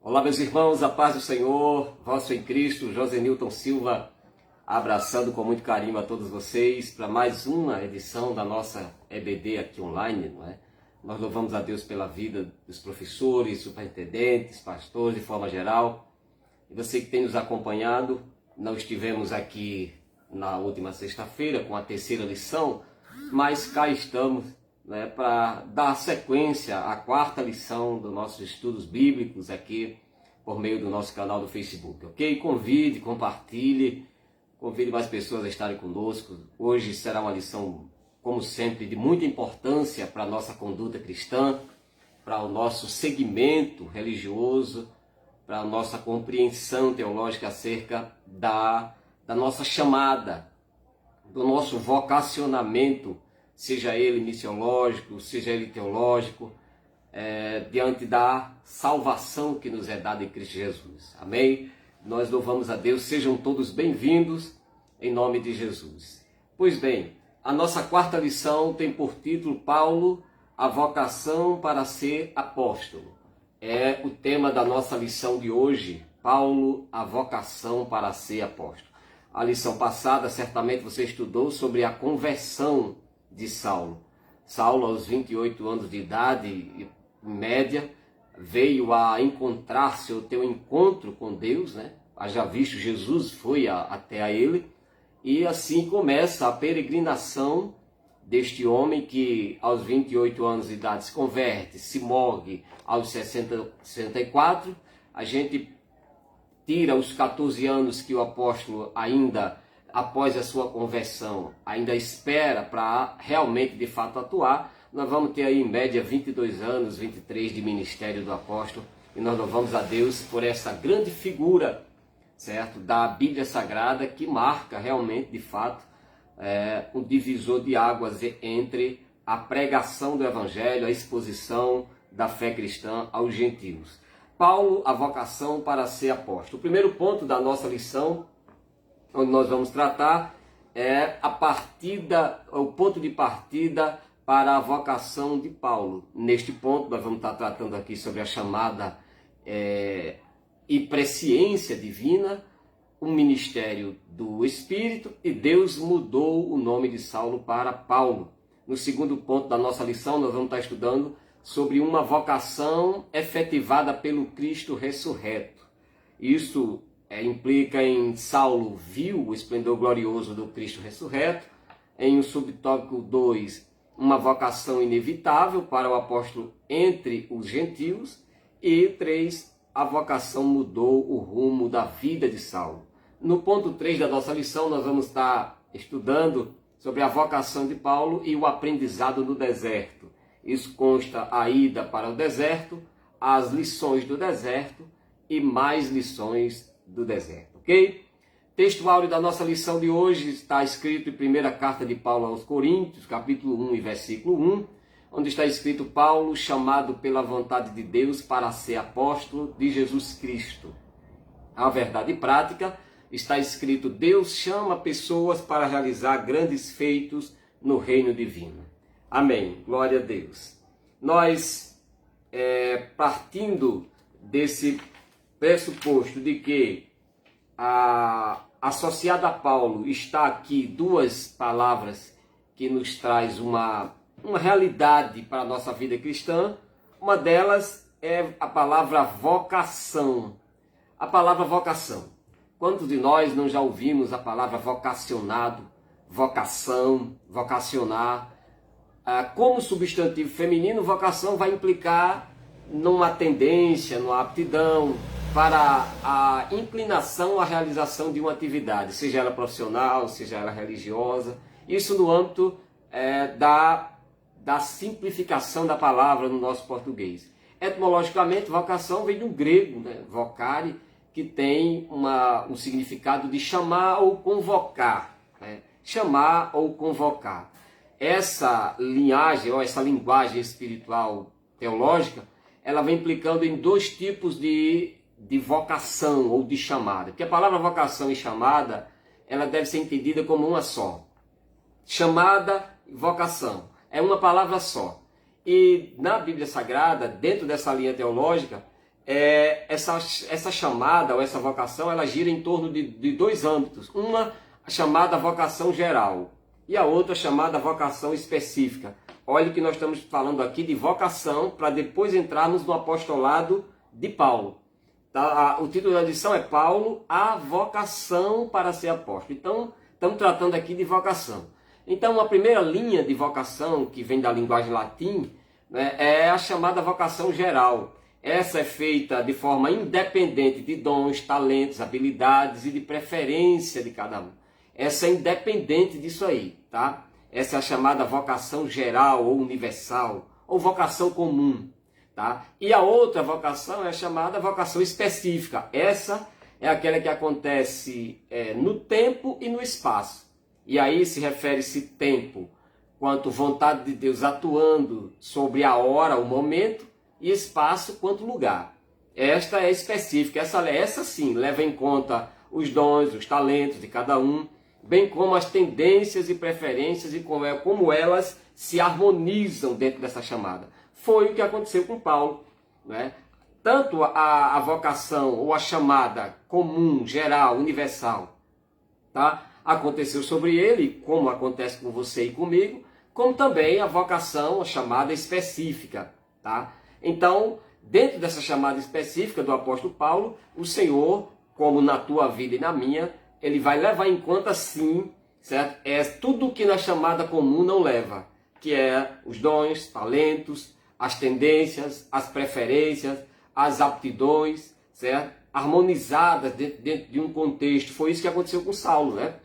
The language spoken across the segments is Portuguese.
Olá, meus irmãos, a paz do Senhor, vosso em Cristo, José Nilton Silva, abraçando com muito carinho a todos vocês para mais uma edição da nossa EBD aqui online, não é? Nós louvamos a Deus pela vida dos professores, superintendentes, pastores de forma geral. E você que tem nos acompanhado, nós estivemos aqui na última sexta-feira com a terceira lição, mas cá estamos, né, para dar sequência à quarta lição dos nossos estudos bíblicos aqui por meio do nosso canal do Facebook, ok? Convide, compartilhe, convide mais pessoas a estarem conosco. Hoje será uma lição, como sempre, de muita importância para a nossa conduta cristã, para o nosso segmento religioso, para a nossa compreensão teológica acerca da nossa chamada, do nosso vocacionamento, seja ele missiológico, seja ele teológico, diante da salvação que nos é dada em Cristo Jesus. Amém? Nós louvamos a Deus, sejam todos bem-vindos em nome de Jesus. Pois bem, a nossa quarta lição tem por título Paulo, a vocação para ser apóstolo. É o tema da nossa lição de hoje, Paulo, a vocação para ser apóstolo. A lição passada, certamente você estudou sobre a conversão de Saulo. Saulo, aos 28 anos de idade, em média, veio a encontrar-se, ou ter um encontro com Deus, né? Haja visto, Jesus foi até a ele, e assim começa a peregrinação deste homem que aos 28 anos de idade se converte, se morre aos 64, a gente tira os 14 anos que o apóstolo ainda, após a sua conversão, ainda espera para realmente de fato atuar. Nós vamos ter aí em média 22 anos, 23 de ministério do apóstolo, e nós louvamos a Deus por essa grande figura, certo, da Bíblia Sagrada, que marca realmente de fato um divisor de águas entre a pregação do Evangelho, a exposição da fé cristã aos gentios. Paulo, a vocação para ser apóstolo. O primeiro ponto da nossa lição, onde nós vamos tratar, é o ponto de partida para a vocação de Paulo. Neste ponto, nós vamos estar tratando aqui sobre a chamada e presciência divina, o ministério do Espírito, e Deus mudou o nome de Saulo para Paulo. No segundo ponto da nossa lição, nós vamos estar estudando sobre uma vocação efetivada pelo Cristo ressurreto. Isso implica em Saulo viu o esplendor glorioso do Cristo ressurreto. Em um subtópico 2, uma vocação inevitável para o apóstolo entre os gentios. E 3, a vocação mudou o rumo da vida de Saulo. No ponto 3 da nossa lição, nós vamos estar estudando sobre a vocação de Paulo e o aprendizado no deserto. Isso consta a ida para o deserto, as lições do deserto e mais lições do deserto, ok? Texto áureo da nossa lição de hoje está escrito em primeira carta de Paulo aos Coríntios, capítulo 1 e versículo 1, onde está escrito: Paulo, chamado pela vontade de Deus para ser apóstolo de Jesus Cristo. A verdade prática está escrito: Deus chama pessoas para realizar grandes feitos no reino divino. Amém. Glória a Deus. Nós, partindo desse pressuposto de que associada a Paulo está aqui duas palavras que nos traz uma realidade para a nossa vida cristã. Uma delas é a palavra vocação. A palavra vocação. Quantos de nós não já ouvimos a palavra vocacionado, vocação, vocacionar? Como substantivo feminino, vocação vai implicar numa tendência, numa aptidão para a inclinação à realização de uma atividade, seja ela profissional, seja ela religiosa. Isso no âmbito da simplificação da palavra no nosso português. Etimologicamente, vocação vem do grego, né? Vocare, que tem um significado de chamar ou convocar, né? Chamar ou convocar. Essa linhagem, ou essa linguagem espiritual teológica, ela vem implicando em dois tipos de vocação ou de chamada. Porque a palavra vocação e chamada, ela deve ser entendida como uma só. Chamada e vocação é uma palavra só. E na Bíblia Sagrada, dentro dessa linha teológica, essa chamada ou essa vocação, ela gira em torno de dois âmbitos. Uma chamada vocação geral e a outra chamada vocação específica. Olha que nós estamos falando aqui de vocação para depois entrarmos no apostolado de Paulo. Tá? O título da lição é Paulo, a vocação para ser apóstolo. Então, estamos tratando aqui de vocação. Então, a primeira linha de vocação, que vem da linguagem latim, né, é a chamada vocação geral. Essa é feita de forma independente de dons, talentos, habilidades e de preferência de cada um. Essa é independente disso aí, tá? Essa é a chamada vocação geral ou universal, ou vocação comum, tá? E a outra vocação é a chamada vocação específica. Essa é aquela que acontece no tempo e no espaço. E aí se refere-se tempo quanto vontade de Deus atuando sobre a hora, o momento, e espaço quanto lugar. Esta é específica, essa sim leva em conta os dons, os talentos de cada um, bem como as tendências e preferências e como elas se harmonizam dentro dessa chamada. Foi o que aconteceu com Paulo, né? Tanto a vocação ou a chamada comum, geral, universal, tá? Aconteceu sobre ele, como acontece com você e comigo, como também a vocação, a chamada específica, tá? Então, dentro dessa chamada específica do apóstolo Paulo, o Senhor, como na tua vida e na minha, ele vai levar em conta sim, certo? É tudo que na chamada comum não leva, que é os dons, talentos, as tendências, as preferências, as aptidões, certo? Harmonizadas dentro de um contexto. Foi isso que aconteceu com Saulo, né?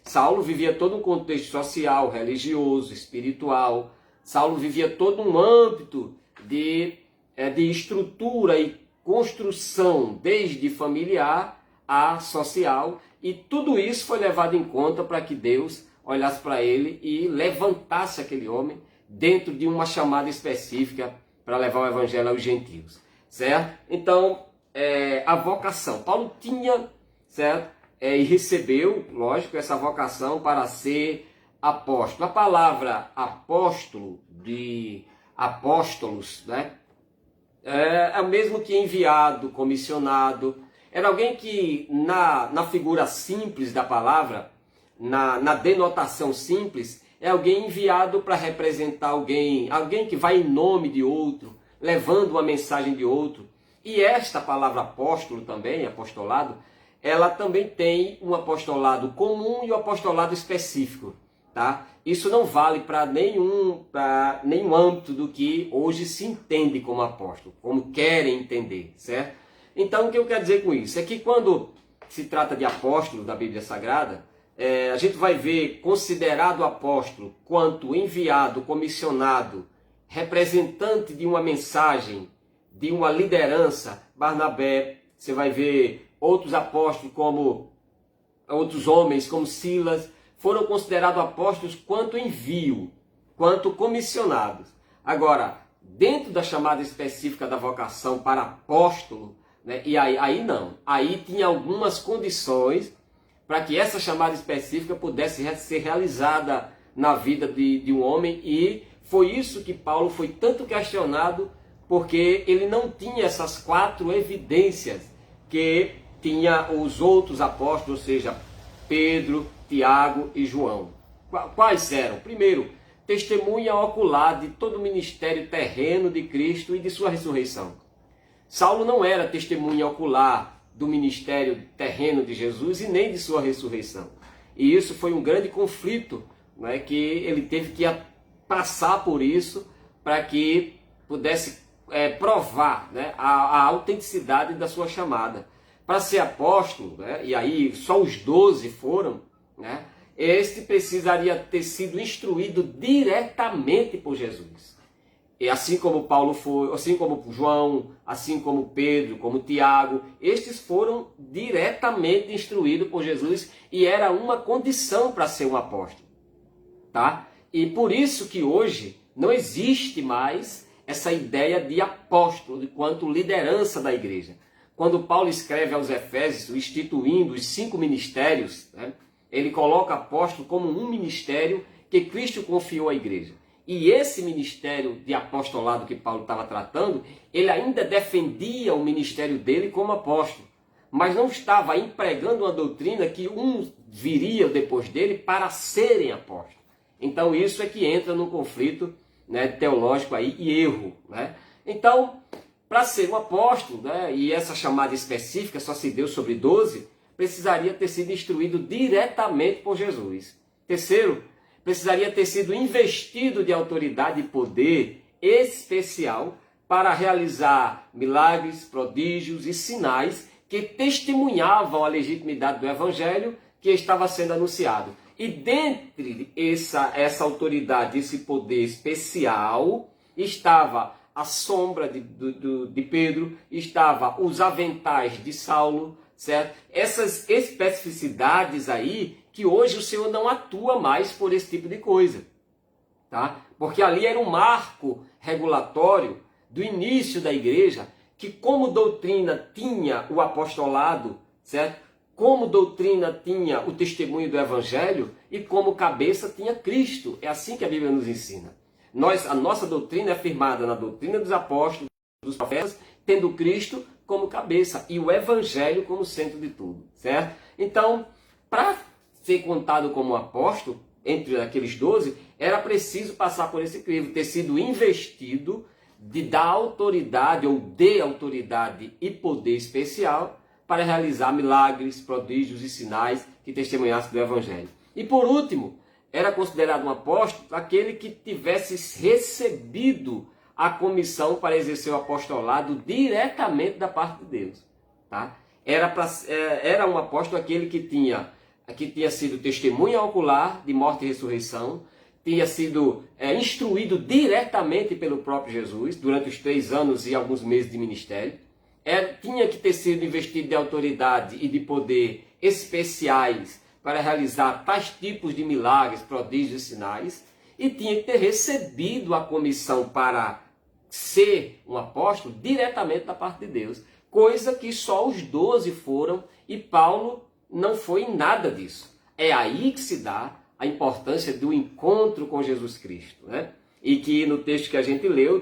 Saulo vivia todo um contexto social, religioso, espiritual. Saulo vivia todo um âmbito de estrutura e construção, desde familiar a social, e tudo isso foi levado em conta para que Deus olhasse para ele e levantasse aquele homem dentro de uma chamada específica para levar o evangelho aos gentios, certo? Então, a vocação, Paulo tinha, certo? E recebeu, lógico, essa vocação para ser apóstolo. A palavra apóstolo, de apóstolos, né? É o mesmo que enviado, comissionado. Era alguém que, na figura simples da palavra, na denotação simples, é alguém enviado para representar alguém que vai em nome de outro, levando uma mensagem de outro. E esta palavra apóstolo também, apostolado, ela também tem um apostolado comum e um apostolado específico, tá? Isso não vale para nenhum âmbito do que hoje se entende como apóstolo, como querem entender, certo? Então, o que eu quero dizer com isso? É que quando se trata de apóstolo da Bíblia Sagrada, a gente vai ver considerado apóstolo quanto enviado, comissionado, representante de uma mensagem, de uma liderança. Barnabé, você vai ver outros apóstolos, como outros homens, como Silas, foram considerados apóstolos quanto envio, quanto comissionados. Agora, dentro da chamada específica da vocação para apóstolo, né, e aí não, aí tinha algumas condições para que essa chamada específica pudesse ser realizada na vida de um homem, e foi isso que Paulo foi tanto questionado, porque ele não tinha essas 4 evidências que tinha os outros apóstolos, ou seja, Pedro, Tiago e João. Quais eram? Primeiro, testemunha ocular de todo o ministério terreno de Cristo e de sua ressurreição. Saulo não era testemunha ocular do ministério terreno de Jesus e nem de sua ressurreição. E isso foi um grande conflito, né, que ele teve que passar por isso para que pudesse provar, né, a autenticidade da sua chamada. Para ser apóstolo, né, e aí só os 12 foram, né, este precisaria ter sido instruído diretamente por Jesus. E assim como Paulo foi, assim como João, assim como Pedro, como Tiago, estes foram diretamente instruídos por Jesus e era uma condição para ser um apóstolo, tá? E por isso que hoje não existe mais essa ideia de apóstolo enquanto liderança da igreja. Quando Paulo escreve aos Efésios, instituindo os 5 ministérios, né, ele coloca apóstolo como um ministério que Cristo confiou à igreja. E esse ministério de apostolado que Paulo estava tratando, ele ainda defendia o ministério dele como apóstolo, mas não estava empregando uma doutrina que um viria depois dele para serem apóstolos. Então isso é que entra num conflito, né, teológico aí e erro, né? Então, para ser um apóstolo, né, e essa chamada específica só se deu sobre 12, precisaria ter sido instruído diretamente por Jesus. Terceiro, precisaria ter sido investido de autoridade e poder especial para realizar milagres, prodígios e sinais que testemunhavam a legitimidade do evangelho que estava sendo anunciado. E dentre essa autoridade, esse poder especial, estava a sombra de Pedro, estava os aventais de Saulo, certo? Essas especificidades aí, que hoje o Senhor não atua mais por esse tipo de coisa, tá? Porque ali era um marco regulatório do início da igreja, que como doutrina tinha o apostolado, certo? Como doutrina tinha o testemunho do evangelho e como cabeça tinha Cristo. É assim que a Bíblia nos ensina. A nossa doutrina é firmada na doutrina dos apóstolos, dos profetas, tendo Cristo como cabeça e o evangelho como centro de tudo, certo? Então, para ser contado como apóstolo, entre aqueles 12, era preciso passar por esse crivo, ter sido investido de dar autoridade ou de autoridade e poder especial para realizar milagres, prodígios e sinais que testemunhassem do evangelho. E por último, era considerado um apóstolo aquele que tivesse recebido a comissão para exercer o apostolado diretamente da parte de Deus, tá? Era um apóstolo aquele que tinha sido testemunha ocular de morte e ressurreição, tinha sido instruído diretamente pelo próprio Jesus durante os 3 anos e alguns meses de ministério, tinha que ter sido investido de autoridade e de poder especiais para realizar tais tipos de milagres, prodígios e sinais, e tinha que ter recebido a comissão para ser um apóstolo diretamente da parte de Deus, coisa que só os 12 foram, e Paulo não foi em nada disso. É aí que se dá a importância do encontro com Jesus Cristo, né? E que no texto que a gente leu,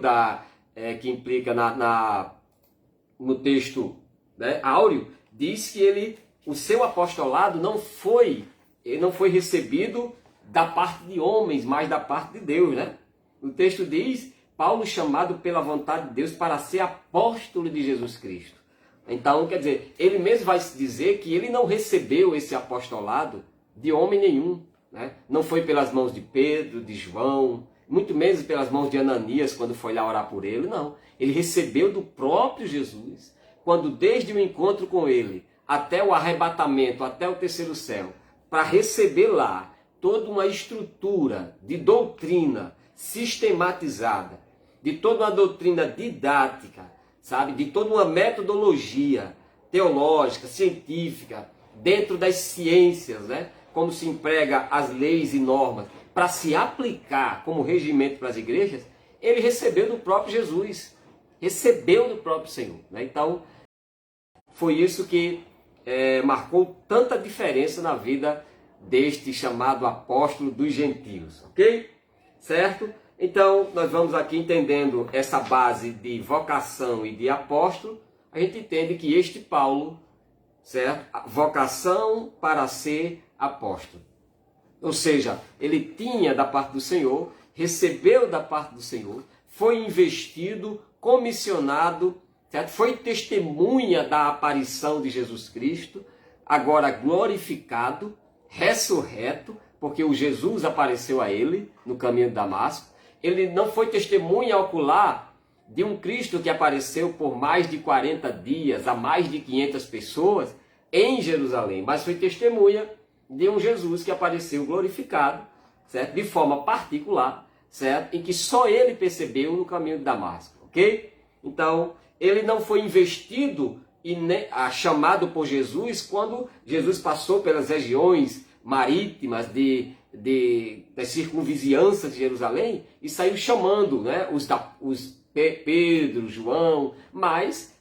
que implica no texto, né, áureo, diz que o seu apostolado não foi recebido da parte de homens, mas da parte de Deus, né? O texto diz, Paulo chamado pela vontade de Deus para ser apóstolo de Jesus Cristo. Então, quer dizer, ele mesmo vai dizer que ele não recebeu esse apostolado de homem nenhum, né? Não foi pelas mãos de Pedro, de João, muito menos pelas mãos de Ananias, quando foi lá orar por ele, não. Ele recebeu do próprio Jesus, quando desde o encontro com ele, até o arrebatamento, até o terceiro céu, para receber lá toda uma estrutura de doutrina sistematizada, de toda uma doutrina didática, sabe? De toda uma metodologia teológica, científica, dentro das ciências, né? Como se emprega as leis e normas, para se aplicar como regimento para as igrejas, ele recebeu do próprio Jesus, recebeu do próprio Senhor, né? Então, foi isso que marcou tanta diferença na vida deste chamado apóstolo dos gentios, ok? Certo? Então, nós vamos aqui entendendo essa base de vocação e de apóstolo, a gente entende que este Paulo, certo? A vocação para ser apóstolo. Ou seja, ele tinha da parte do Senhor, recebeu da parte do Senhor, foi investido, comissionado, certo? Foi testemunha da aparição de Jesus Cristo, agora glorificado, ressurreto, porque o Jesus apareceu a ele no caminho de Damasco. Ele não foi testemunha ocular de um Cristo que apareceu por mais de 40 dias, a mais de 500 pessoas em Jerusalém, mas foi testemunha de um Jesus que apareceu glorificado, certo? De forma particular, certo? Em que só ele percebeu no caminho de Damasco, ok? Então, ele não foi investido e chamado por Jesus quando Jesus passou pelas regiões marítimas das circunvizinhanças de Jerusalém e saiu chamando, né, Pedro, João, mas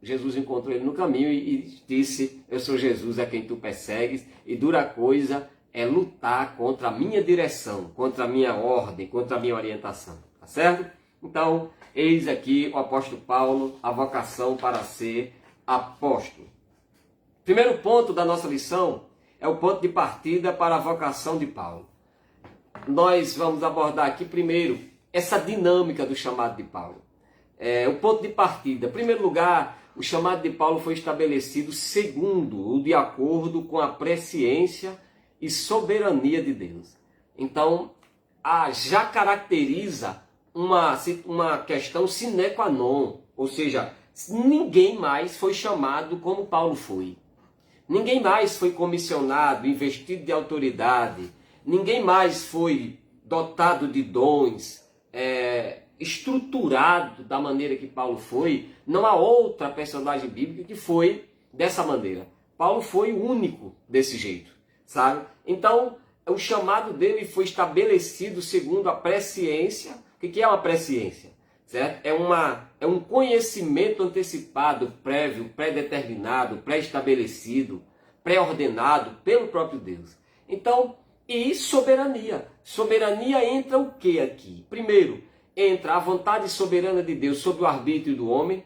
Jesus encontrou ele no caminho e disse, eu sou Jesus a quem tu persegues, e dura coisa é lutar contra a minha direção, contra a minha ordem, contra a minha orientação, tá certo? Então, eis aqui o apóstolo Paulo, a vocação para ser apóstolo. Primeiro ponto da nossa lição é o ponto de partida para a vocação de Paulo. Nós vamos abordar aqui primeiro essa dinâmica do chamado de Paulo. O ponto de partida. Em primeiro lugar, o chamado de Paulo foi estabelecido segundo ou de acordo com a presciência e soberania de Deus. Então, já caracteriza uma questão sine qua non, ou seja, ninguém mais foi chamado como Paulo foi. Ninguém mais foi comissionado, investido de autoridade, ninguém mais foi dotado de dons, estruturado da maneira que Paulo foi. Não há outra personagem bíblica que foi dessa maneira. Paulo foi o único desse jeito, sabe? Então, o chamado dele foi estabelecido segundo a presciência. O que é uma presciência? Certo? É um conhecimento antecipado, prévio, pré-determinado, pré-estabelecido, pré-ordenado pelo próprio Deus. Então, e soberania. Soberania entra o que aqui? Primeiro, entra a vontade soberana de Deus sobre o arbítrio do homem.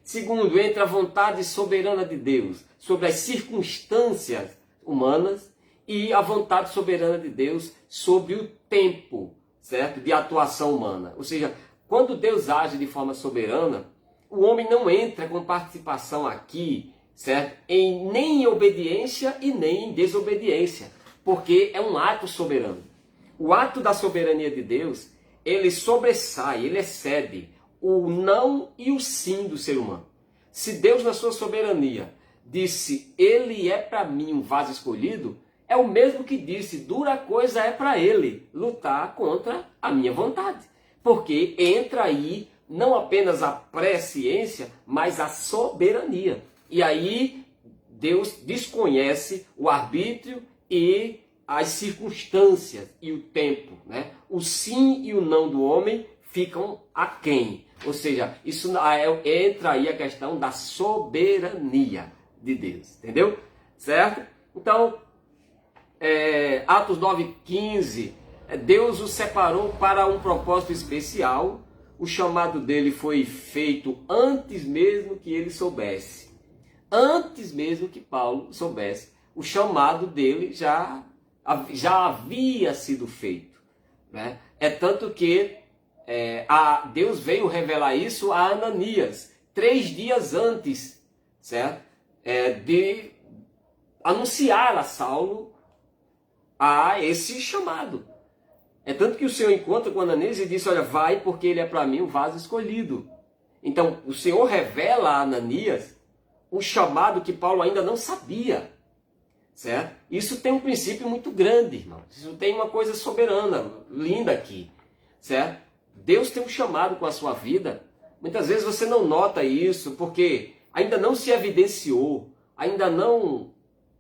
Segundo, entra a vontade soberana de Deus sobre as circunstâncias humanas. E a vontade soberana de Deus sobre o tempo, certo? De atuação humana. Ou seja, quando Deus age de forma soberana, o homem não entra com participação aqui, certo? Nem em obediência e nem em desobediência, porque é um ato soberano. O ato da soberania de Deus, ele sobressai, ele excede o não e o sim do ser humano. Se Deus, na sua soberania, disse, ele é para mim um vaso escolhido, é o mesmo que disse, dura coisa é para ele lutar contra a minha vontade. Porque entra aí não apenas a presciência, mas a soberania. E aí Deus desconhece o arbítrio e as circunstâncias e o tempo, né? O sim e o não do homem ficam aquém. Ou seja, isso entra aí a questão da soberania de Deus, entendeu? Certo? Então, Atos 9,15, Deus o separou para um propósito especial. O chamado dele foi feito antes mesmo que ele soubesse. Antes mesmo que Paulo soubesse. O chamado dele já havia sido feito, né? É tanto que Deus veio revelar isso a Ananias 3 dias antes, certo? De anunciar a Saulo a esse chamado. É tanto que o Senhor encontra com Ananias e diz, olha, vai porque ele é para mim um vaso escolhido. Então, o Senhor revela a Ananias um chamado que Paulo ainda não sabia. Certo? Isso tem um princípio muito grande, irmão. Isso tem uma coisa soberana, linda aqui. Certo? Deus tem um chamado com a sua vida. Muitas vezes você não nota isso porque ainda não se evidenciou, ainda não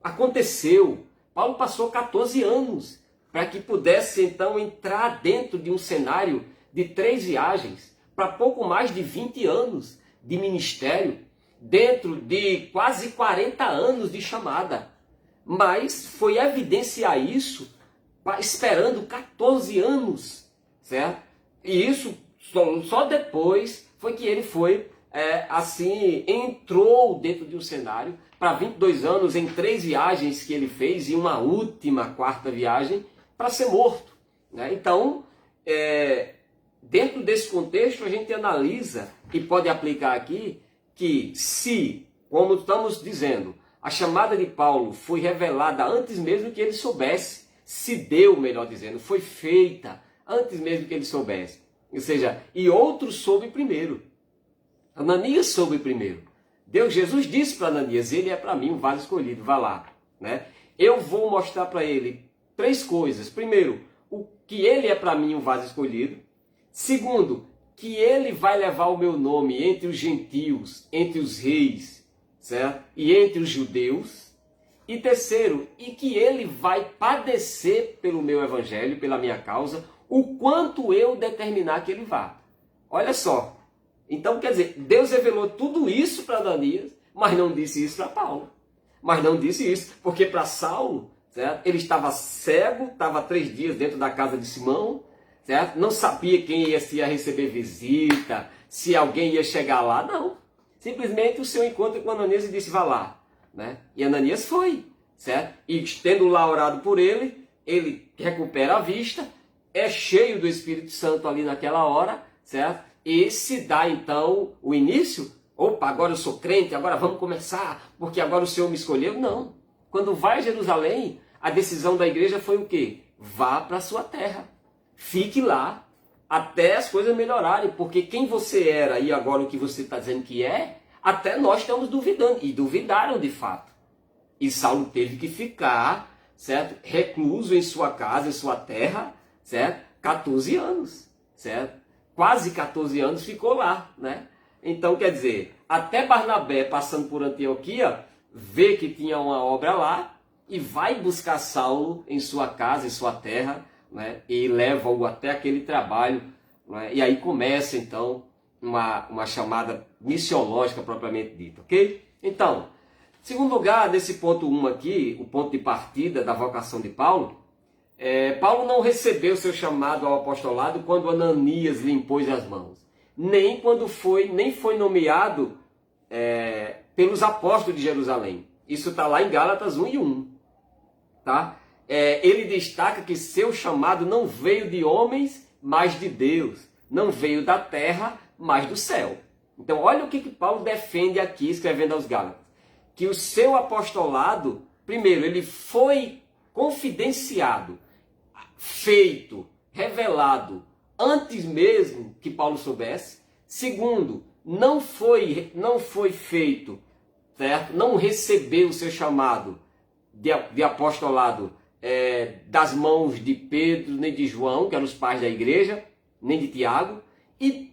aconteceu. Paulo passou 14 anos para que pudesse então entrar dentro de um cenário de 3 viagens, para pouco mais de 20 anos de ministério, dentro de quase 40 anos de chamada. Mas foi evidenciar isso esperando 14 anos, certo? E isso só depois foi que ele foi, entrou dentro de um cenário para 22 anos em 3 viagens que ele fez e uma última 4ª viagem para ser morto, né? Então, dentro desse contexto a gente analisa e pode aplicar aqui que se, como estamos dizendo, a chamada de Paulo foi revelada antes mesmo que ele soubesse, se deu, melhor dizendo, foi feita antes mesmo que ele soubesse. Ou seja, e outro soube primeiro. Ananias soube primeiro. Jesus disse para Ananias, ele é para mim um vaso escolhido, vá lá, né? Eu vou mostrar para ele 3 coisas. Primeiro, o que ele é para mim um vaso escolhido. Segundo, que ele vai levar o meu nome entre os gentios, entre os reis, certo? E entre os judeus. E terceiro, e que ele vai padecer pelo meu evangelho, pela minha causa, o quanto eu determinar que ele vá. Olha só. Então, quer dizer, Deus revelou tudo isso para Ananias, mas não disse isso para Paulo. Mas não disse isso, porque para Saulo, certo? Ele estava cego, estava 3 dias dentro da casa de Simão, certo? Não sabia quem se ia receber visita, se alguém ia chegar lá, não. Simplesmente o Senhor encontra com Ananias e disse, vá lá, né? E Ananias foi, certo? E tendo lá orado por ele recupera a vista, é cheio do Espírito Santo ali naquela hora, certo? E se dá então o início, opa, agora eu sou crente, agora vamos começar, porque agora o Senhor me escolheu. Não. Quando vai a Jerusalém, a decisão da igreja foi o quê? Vá para a sua terra, fique lá, até as coisas melhorarem, porque quem você era e agora o que você está dizendo que é, até nós estamos duvidando, e duvidaram de fato. E Saulo teve que ficar, certo? Recluso em sua casa, em sua terra, certo? 14 anos, certo? Quase 14 anos ficou lá, né? Então, quer dizer, até Barnabé, passando por Antioquia, vê que tinha uma obra lá e vai buscar Saulo em sua casa, em sua terra, né? E leva-o até aquele trabalho, né? E aí começa, então, uma chamada missiológica propriamente dita, ok? Então, segundo lugar, nesse ponto 1 aqui, o ponto de partida da vocação de Paulo, Paulo não recebeu seu chamado ao apostolado quando Ananias lhe impôs as mãos, nem foi nomeado pelos apóstolos de Jerusalém. Isso está lá em Gálatas 1:1. Tá? Ele destaca que seu chamado não veio de homens, mas de Deus. Não veio da terra, mas do céu. Então, olha o que Paulo defende aqui, escrevendo aos Gálatas. Que o seu apostolado, primeiro, ele foi confidenciado, feito, revelado, antes mesmo que Paulo soubesse. Segundo, não foi feito, certo? Não recebeu o seu chamado de apostolado das mãos de Pedro, nem de João, que eram os pais da igreja, nem de Tiago, e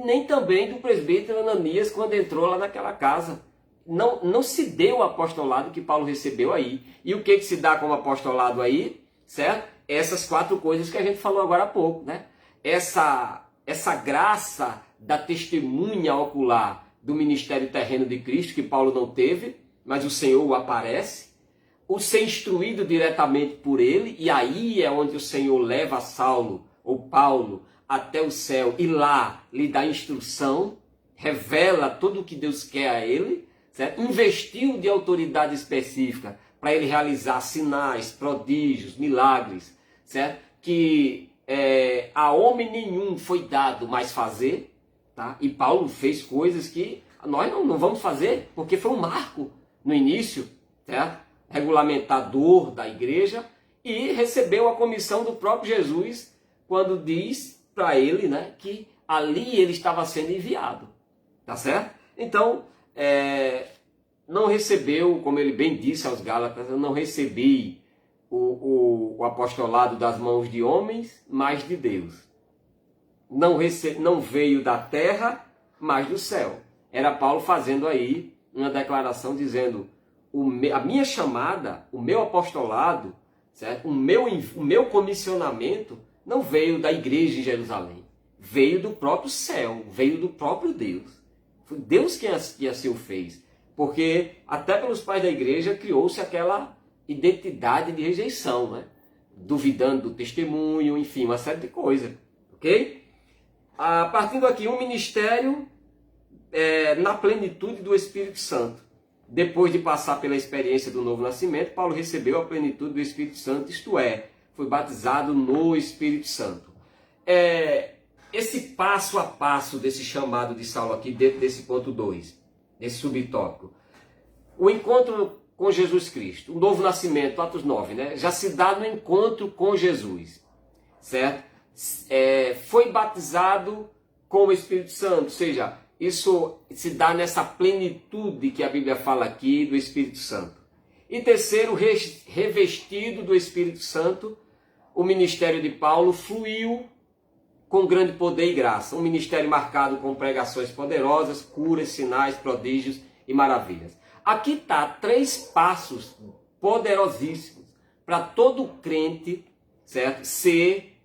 nem também do presbítero Ananias, quando entrou lá naquela casa. Não se deu o apostolado que Paulo recebeu aí. E o que se dá como apostolado aí, certo? Essas 4 coisas que a gente falou agora há pouco, né? Essa graça da testemunha ocular do ministério terreno de Cristo, que Paulo não teve, mas o Senhor o aparece. O ser instruído diretamente por ele, e aí é onde o Senhor leva Saulo, ou Paulo, até o céu, e lá lhe dá instrução, revela tudo o que Deus quer a ele, certo? Investiu de autoridade específica para ele realizar sinais, prodígios, milagres, certo? Que a homem nenhum foi dado mais fazer, tá? E Paulo fez coisas que nós não vamos fazer, porque foi um marco no início, certo? Regulamentador da igreja, e recebeu a comissão do próprio Jesus quando diz para ele, né, que ali ele estava sendo enviado, tá certo? Então, não recebeu, como ele bem disse aos Gálatas, eu não recebi o apostolado das mãos de homens, mas de Deus. Não veio da terra, mas do céu. Era Paulo fazendo aí uma declaração dizendo: a minha chamada, o meu apostolado, certo? O meu comissionamento não veio da igreja em Jerusalém. Veio do próprio céu, veio do próprio Deus. Foi Deus quem assim o fez. Porque até pelos pais da igreja criou-se aquela identidade de rejeição, né? Duvidando do testemunho, enfim, uma série de coisas. Ok? Partindo aqui, um ministério na plenitude do Espírito Santo. Depois de passar pela experiência do novo nascimento, Paulo recebeu a plenitude do Espírito Santo, isto é, foi batizado no Espírito Santo. Esse passo a passo desse chamado de Saulo aqui, dentro desse ponto 2, desse subtópico. O encontro com Jesus Cristo, o novo nascimento, Atos 9, né? Já se dá no encontro com Jesus, certo? Foi batizado com o Espírito Santo, ou seja, isso se dá nessa plenitude que a Bíblia fala aqui do Espírito Santo. E terceiro, revestido do Espírito Santo, o ministério de Paulo fluiu com grande poder e graça. Um ministério marcado com pregações poderosas, curas, sinais, prodígios e maravilhas. Aqui está 3 passos poderosíssimos para todo crente, certo? Ser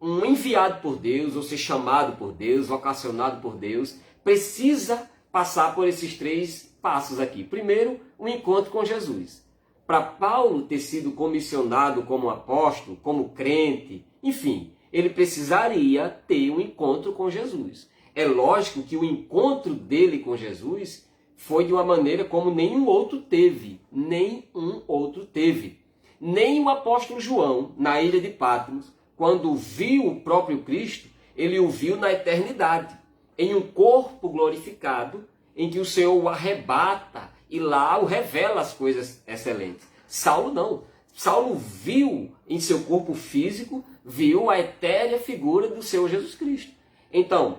um enviado por Deus, ou ser chamado por Deus, vocacionado por Deus, precisa passar por esses 3 passos aqui. Primeiro, um encontro com Jesus. para Paulo ter sido comissionado como apóstolo, como crente, enfim, ele precisaria ter um encontro com Jesus. É lógico que o encontro dele com Jesus foi de uma maneira como nenhum outro teve. Nenhum outro teve. Nem o apóstolo João, na ilha de Patmos, quando viu o próprio Cristo, ele o viu na eternidade, em um corpo glorificado, em que o Senhor o arrebata e lá o revela as coisas excelentes. Saulo não. Saulo viu em seu corpo físico, viu a etérea figura do Senhor Jesus Cristo. Então,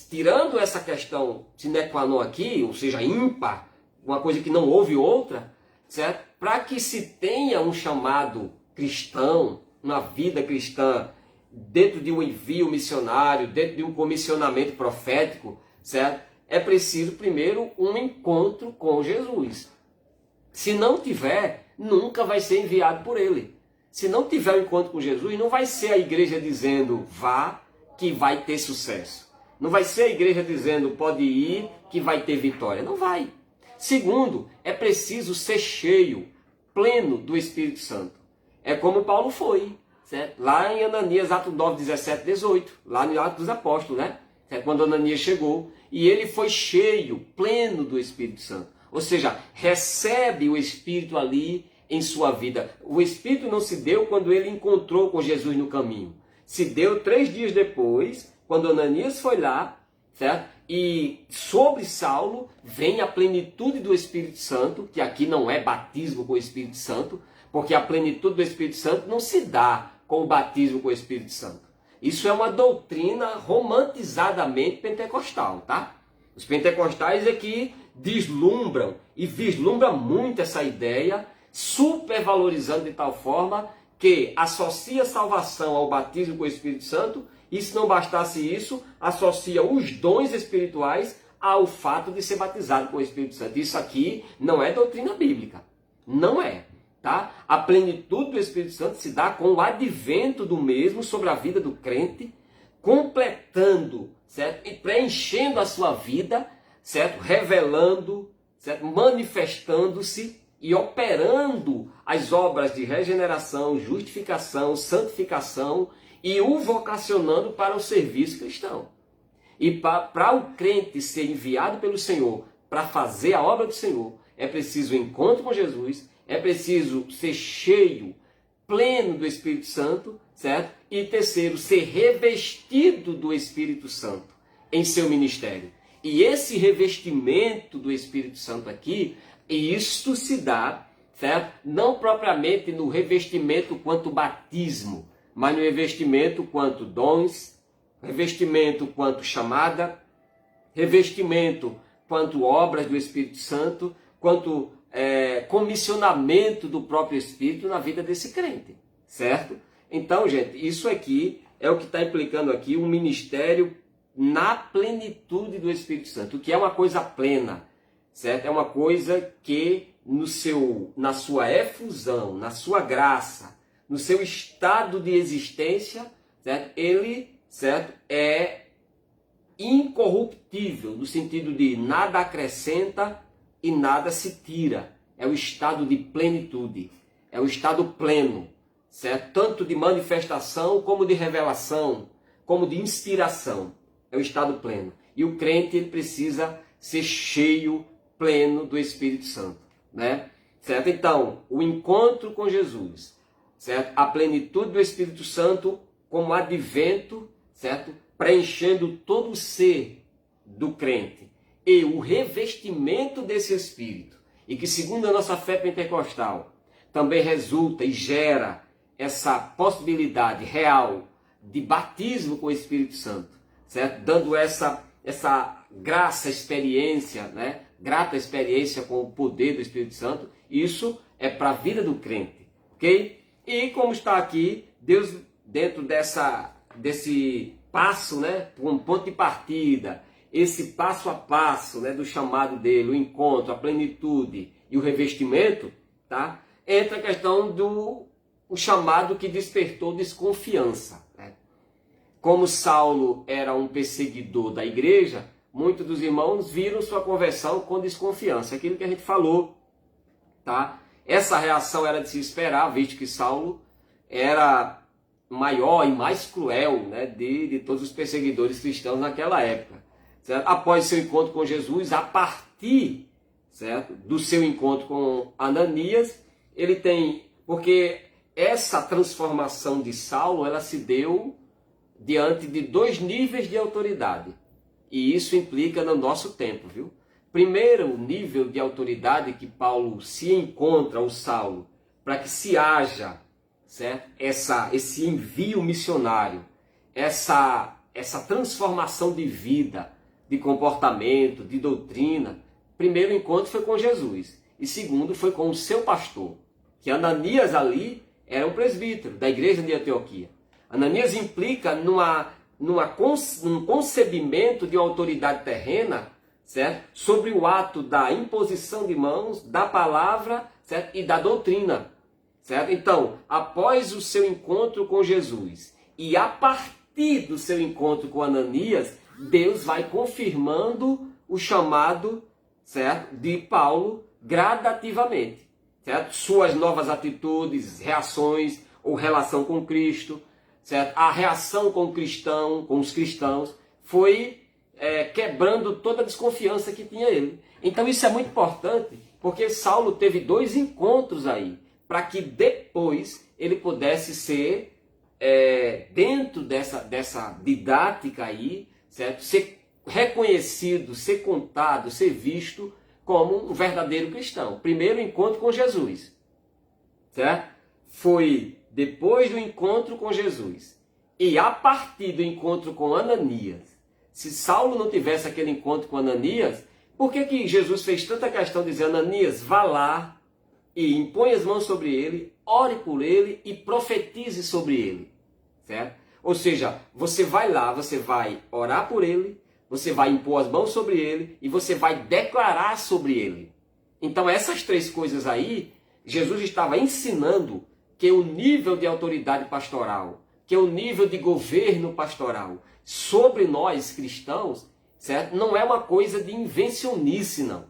tirando essa questão sine qua non aqui, ou seja, ímpar, uma coisa que não houve outra, certo? Para que se tenha um chamado cristão, uma vida cristã, dentro de um envio missionário, dentro de um comissionamento profético, certo? É preciso primeiro um encontro com Jesus. Se não tiver, nunca vai ser enviado por ele. Se não tiver um encontro com Jesus, não vai ser a igreja dizendo vá que vai ter sucesso. Não vai ser a igreja dizendo pode ir que vai ter vitória. Não vai. Segundo, é preciso ser cheio, pleno do Espírito Santo. É como Paulo foi, certo? Lá em Ananias, Atos 9, 17, 18, lá no Atos dos Apóstolos, né? Quando Ananias chegou, e ele foi cheio, pleno do Espírito Santo. Ou seja, recebe o Espírito ali em sua vida. O Espírito não se deu quando ele encontrou com Jesus no caminho. Se deu 3 dias depois, quando Ananias foi lá, certo? E sobre Saulo vem a plenitude do Espírito Santo, que aqui não é batismo com o Espírito Santo, porque a plenitude do Espírito Santo não se dá com o batismo com o Espírito Santo. Isso é uma doutrina romantizadamente pentecostal, tá? Os pentecostais é que deslumbram e vislumbram muito essa ideia, supervalorizando de tal forma que associa salvação ao batismo com o Espírito Santo, e se não bastasse isso, associa os dons espirituais ao fato de ser batizado com o Espírito Santo. Isso aqui não é doutrina bíblica. Não é. Tá? A plenitude do Espírito Santo se dá com o advento do mesmo sobre a vida do crente, completando, certo? E preenchendo a sua vida, certo? Revelando, certo? Manifestando-se e operando as obras de regeneração, justificação, santificação e o vocacionando para o serviço cristão. E para o crente ser enviado pelo Senhor para fazer a obra do Senhor, é preciso um encontro com Jesus, é preciso ser cheio, pleno do Espírito Santo, certo? E terceiro, ser revestido do Espírito Santo em seu ministério. E esse revestimento do Espírito Santo aqui, isto se dá, certo? Não propriamente no revestimento quanto batismo, mas no revestimento quanto dons, revestimento quanto chamada, revestimento quanto obras do Espírito Santo, quanto comissionamento do próprio Espírito na vida desse crente, certo? Então, gente, isso aqui é o que está implicando aqui um ministério na plenitude do Espírito Santo, o que é uma coisa plena, certo? É uma coisa que na sua efusão, na sua graça, no seu estado de existência, certo? Ele, certo, é incorruptível, no sentido de nada acrescenta e nada se tira. É o estado de plenitude, é o estado pleno, certo? Tanto de manifestação, como de revelação, como de inspiração. É o estado pleno. E o crente ele precisa ser cheio, pleno do Espírito Santo, né? Certo? Então, o encontro com Jesus, certo? A plenitude do Espírito Santo como advento, certo? Preenchendo todo o ser do crente. E o revestimento desse Espírito, e que segundo a nossa fé pentecostal, também resulta e gera essa possibilidade real de batismo com o Espírito Santo, certo? Dando essa graça, experiência, né? Grata experiência com o poder do Espírito Santo. Isso é para a vida do crente, ok? E como está aqui, Deus dentro desse passo, né? Um ponto de partida, esse passo a passo, né, do chamado dele, o encontro, a plenitude e o revestimento, tá? Entra a questão do chamado que despertou desconfiança, né? Como Saulo era um perseguidor da igreja, muitos dos irmãos viram sua conversão com desconfiança. Aquilo que a gente falou, tá? Essa reação era de se esperar, visto que Saulo era maior e mais cruel, né, de todos os perseguidores cristãos naquela época. Certo? Após seu encontro com Jesus, a partir, certo, do seu encontro com Ananias, ele tem... Porque essa transformação de Saulo, ela se deu diante de dois níveis de autoridade. E isso implica no nosso tempo, viu? Primeiro nível de autoridade que Paulo se encontra, o Saulo, para que se haja, certo? Esse envio missionário, essa transformação de vida, de comportamento, de doutrina. Primeiro encontro foi com Jesus. E segundo foi com o seu pastor, que Ananias ali era um presbítero da igreja de Antioquia. Ananias implica num concebimento de uma autoridade terrena, certo? Sobre o ato da imposição de mãos, da palavra, certo? E da doutrina. Certo? Então, após o seu encontro com Jesus e a partir do seu encontro com Ananias, Deus vai confirmando o chamado, certo, de Paulo gradativamente. Certo? Suas novas atitudes, reações ou relação com Cristo, certo? A reação com os cristãos foi quebrando toda a desconfiança que tinha ele. Então isso é muito importante, porque Saulo teve dois encontros aí, para que depois ele pudesse ser, dentro dessa didática aí, certo? Ser reconhecido, ser contado, ser visto como um verdadeiro cristão. Primeiro encontro com Jesus, certo? Foi depois do encontro com Jesus e a partir do encontro com Ananias. Se Saulo não tivesse aquele encontro com Ananias, por que Jesus fez tanta questão de dizer: Ananias, vá lá e impõe as mãos sobre ele, ore por ele e profetize sobre ele, certo? Ou seja, você vai lá, você vai orar por ele, você vai impor as mãos sobre ele e você vai declarar sobre ele. Então essas três coisas aí, Jesus estava ensinando que o nível de autoridade pastoral, que o nível de governo pastoral sobre nós cristãos, certo? Não é uma coisa de invencionice, não.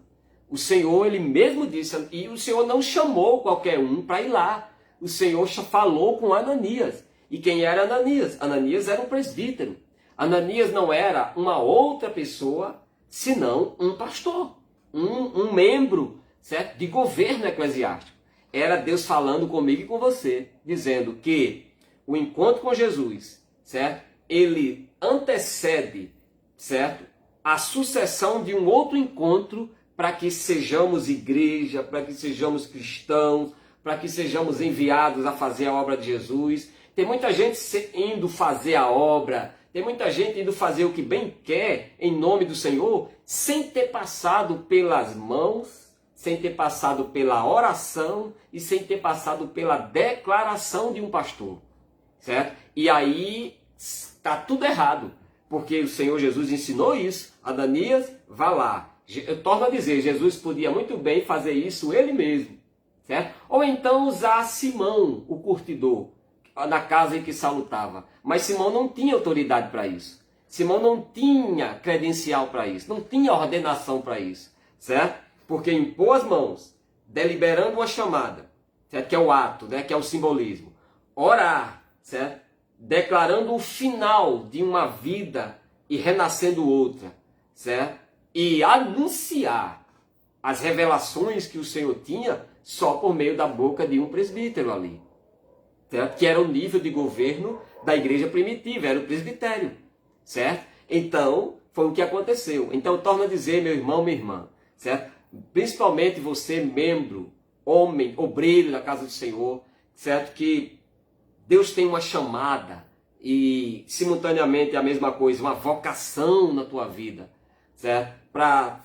O Senhor, ele mesmo disse, e o Senhor não chamou qualquer um para ir lá. O Senhor falou com Ananias. E quem era Ananias? Ananias era um presbítero. Ananias não era uma outra pessoa, senão um pastor, um membro, certo? De governo eclesiástico. Era Deus falando comigo e com você, dizendo que o encontro com Jesus, certo? Ele antecede, certo? A sucessão de um outro encontro para que sejamos igreja, para que sejamos cristãos, para que sejamos enviados a fazer a obra de Jesus. Tem muita gente indo fazer a obra, tem muita gente indo fazer o que bem quer em nome do Senhor, sem ter passado pelas mãos, sem ter passado pela oração e sem ter passado pela declaração de um pastor, certo? E aí está tudo errado, porque o Senhor Jesus ensinou isso. Ananias, vá lá. Eu torno a dizer, Jesus podia muito bem fazer isso ele mesmo, certo? Ou então usar Simão, o curtidor, na casa em que Saulo estava. Mas Simão não tinha autoridade para isso. Simão não tinha credencial para isso, não tinha ordenação para isso, certo? Porque impôs as mãos, deliberando uma chamada, certo? Que é o ato, né? Que é o simbolismo. Orar, certo? Declarando o final de uma vida e renascendo outra, certo? E anunciar as revelações que o Senhor tinha só por meio da boca de um presbítero ali, certo? Que era o nível de governo da igreja primitiva, era o presbitério, certo? Então, foi o que aconteceu. Então, eu torno a dizer, meu irmão, minha irmã, certo? Principalmente você, membro, homem, obreiro da casa do Senhor, certo? Que Deus tem uma chamada e, simultaneamente, a mesma coisa, uma vocação na tua vida, certo? Para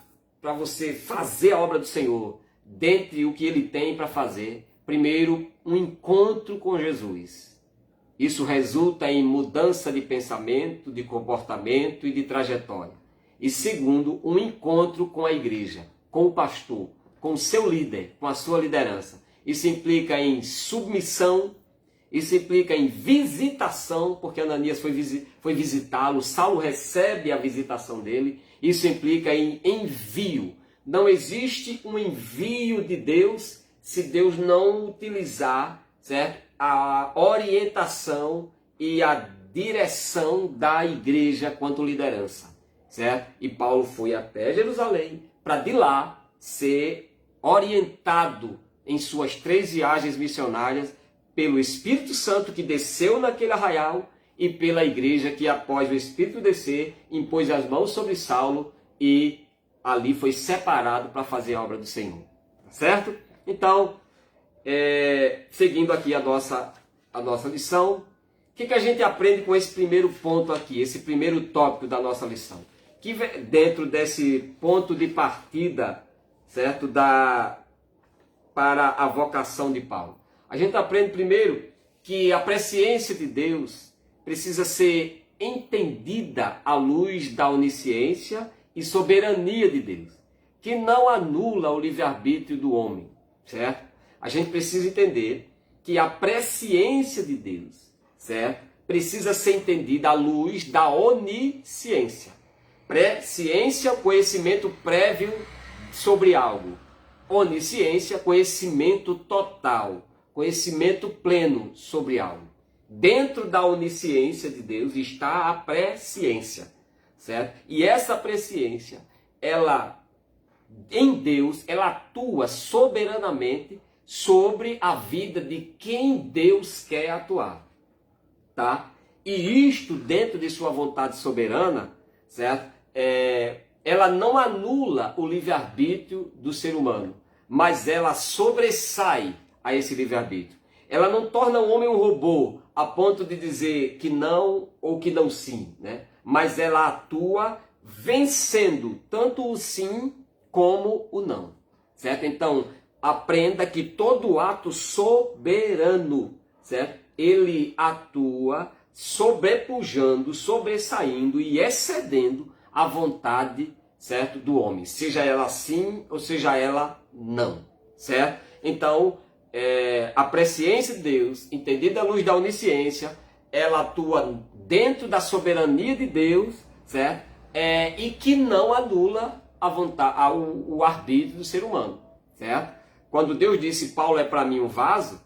você fazer a obra do Senhor, dentre o que Ele tem para fazer. Primeiro, um encontro com Jesus. Isso resulta em mudança de pensamento, de comportamento e de trajetória. E segundo, um encontro com a igreja, com o pastor, com o seu líder, com a sua liderança. Isso implica em submissão, isso implica em visitação, porque Ananias foi visitá-lo, Saulo recebe a visitação dele. Isso implica em envio. Não existe um envio de Deus se Deus não utilizar, certo, a orientação e a direção da igreja quanto liderança, certo? E Paulo foi até Jerusalém para de lá ser orientado em suas 3 viagens missionárias pelo Espírito Santo que desceu naquele arraial e pela igreja que, após o Espírito descer, impôs as mãos sobre Saulo e ali foi separado para fazer a obra do Senhor. Certo? Então, seguindo aqui a nossa lição, o que a gente aprende com esse primeiro ponto aqui, esse primeiro tópico da nossa lição? Que dentro desse ponto de partida, certo, para a vocação de Paulo. A gente aprende primeiro que a presciência de Deus precisa ser entendida à luz da onisciência e soberania de Deus, que não anula o livre-arbítrio do homem, certo? A gente precisa entender que a presciência de Deus, certo, precisa ser entendida à luz da onisciência. Presciência, conhecimento prévio sobre algo. Onisciência, conhecimento total, conhecimento pleno sobre algo. Dentro da onisciência de Deus está a presciência, certo? E essa presciência, em Deus, ela atua soberanamente sobre a vida de quem Deus quer atuar, tá? E isto, dentro de sua vontade soberana, certo? Ela não anula o livre-arbítrio do ser humano, mas ela sobressai a esse livre-arbítrio. Ela não torna o homem um robô a ponto de dizer que não ou que não sim, né? Mas ela atua vencendo tanto o sim como o não, certo? Então, aprenda que todo ato soberano, certo? Ele atua sobrepujando, sobressaindo e excedendo a vontade, certo, do homem, seja ela sim ou seja ela não, certo? Então, a presciência de Deus, entendida à luz da onisciência, ela atua dentro da soberania de Deus, certo? E que não anula a vontade, o arbítrio do ser humano, certo? Quando Deus disse, Paulo é para mim um vaso,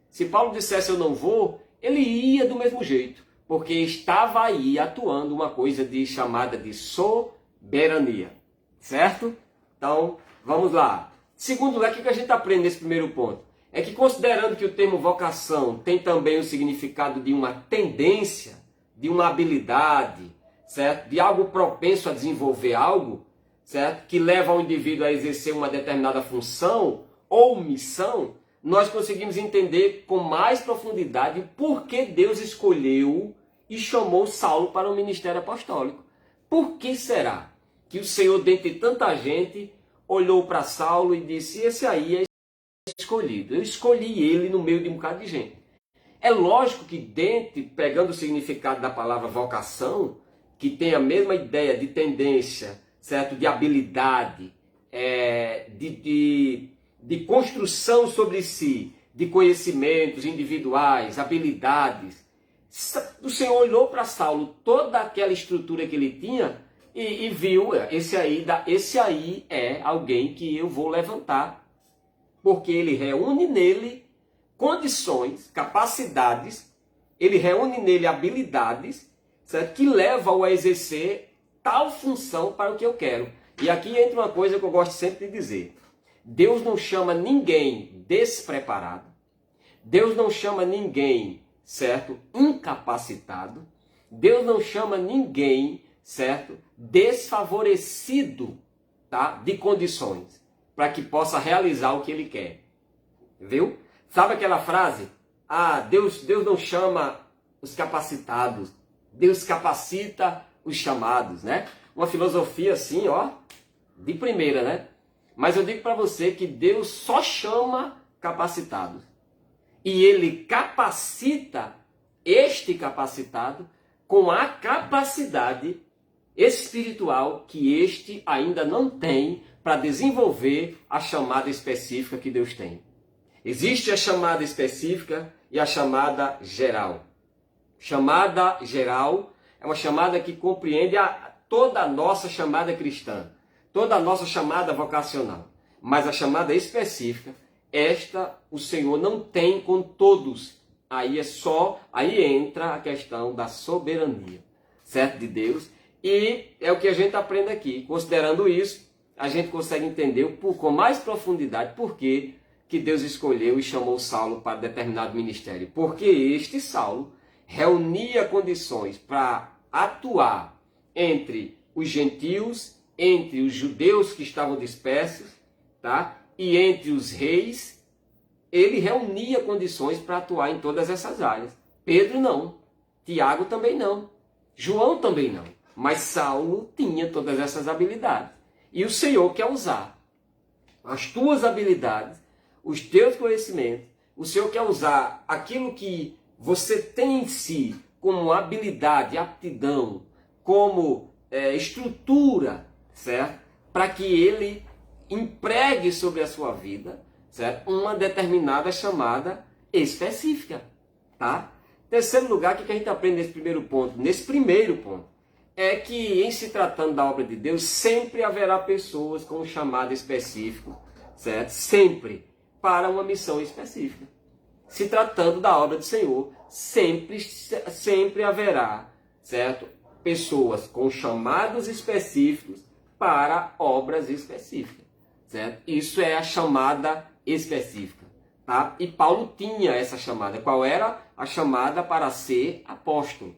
se Paulo dissesse eu não vou, ele ia do mesmo jeito, porque estava aí atuando uma coisa chamada de soberania, certo? Então, vamos lá. Segundo lugar, o que a gente aprende nesse primeiro ponto? É que considerando que o termo vocação tem também o significado de uma tendência, de uma habilidade, certo? De algo propenso a desenvolver algo, certo? Que leva o indivíduo a exercer uma determinada função ou missão, nós conseguimos entender com mais profundidade por que Deus escolheu e chamou Saulo para o ministério apostólico. Por que será que o Senhor, dentre tanta gente, olhou para Saulo e disse, esse aí é escolhido, eu escolhi ele no meio de um bocado de gente. É lógico que pegando o significado da palavra vocação, que tem a mesma ideia de tendência, certo? De habilidade, de construção sobre si, de conhecimentos individuais, habilidades. O Senhor olhou para Saulo, toda aquela estrutura que ele tinha, e viu, esse aí é alguém que eu vou levantar, porque ele reúne nele condições, capacidades, ele reúne nele habilidades, certo? Que levam-o a exercer tal função para o que eu quero. E aqui entra uma coisa que eu gosto sempre de dizer. Deus não chama ninguém despreparado, Deus não chama ninguém, certo, incapacitado, Deus não chama ninguém, certo, desfavorecido, tá, de condições, para que possa realizar o que ele quer. Viu? Sabe aquela frase? Deus não chama os capacitados, Deus capacita os chamados, né? Uma filosofia assim, ó, de primeira, né? Mas eu digo para você que Deus só chama capacitados. E Ele capacita este capacitado com a capacidade espiritual que este ainda não tem para desenvolver a chamada específica que Deus tem. Existe a chamada específica e a chamada geral. Chamada geral é uma chamada que compreende toda a nossa chamada cristã, toda a nossa chamada vocacional. Mas a chamada específica esta o Senhor não tem com todos. Aí entra a questão da soberania, certo? De Deus. E é o que a gente aprende aqui. Considerando isso, a gente consegue entender com mais profundidade por que Deus escolheu e chamou Saulo para determinado ministério. Porque este Saulo reunia condições para atuar entre os gentios, entre os judeus que estavam dispersos, tá? E entre os reis. Ele reunia condições para atuar em todas essas áreas. Pedro não, Tiago também não, João também não. Mas Saulo tinha todas essas habilidades. E o Senhor quer usar as tuas habilidades, os teus conhecimentos. O Senhor quer usar aquilo que você tem em si como habilidade, aptidão, como estrutura, certo? Para que Ele empregue sobre a sua vida, certo? Uma determinada chamada específica, tá? Terceiro lugar, o que a gente aprende nesse primeiro ponto? Nesse primeiro ponto, é que em se tratando da obra de Deus, sempre haverá pessoas com um chamado específico, certo? Sempre para uma missão específica. Se tratando da obra do Senhor, sempre haverá, certo? Pessoas com chamados específicos para obras específicas, certo? Isso é a chamada específica, tá? E Paulo tinha essa chamada. Qual era? A chamada para ser apóstolo,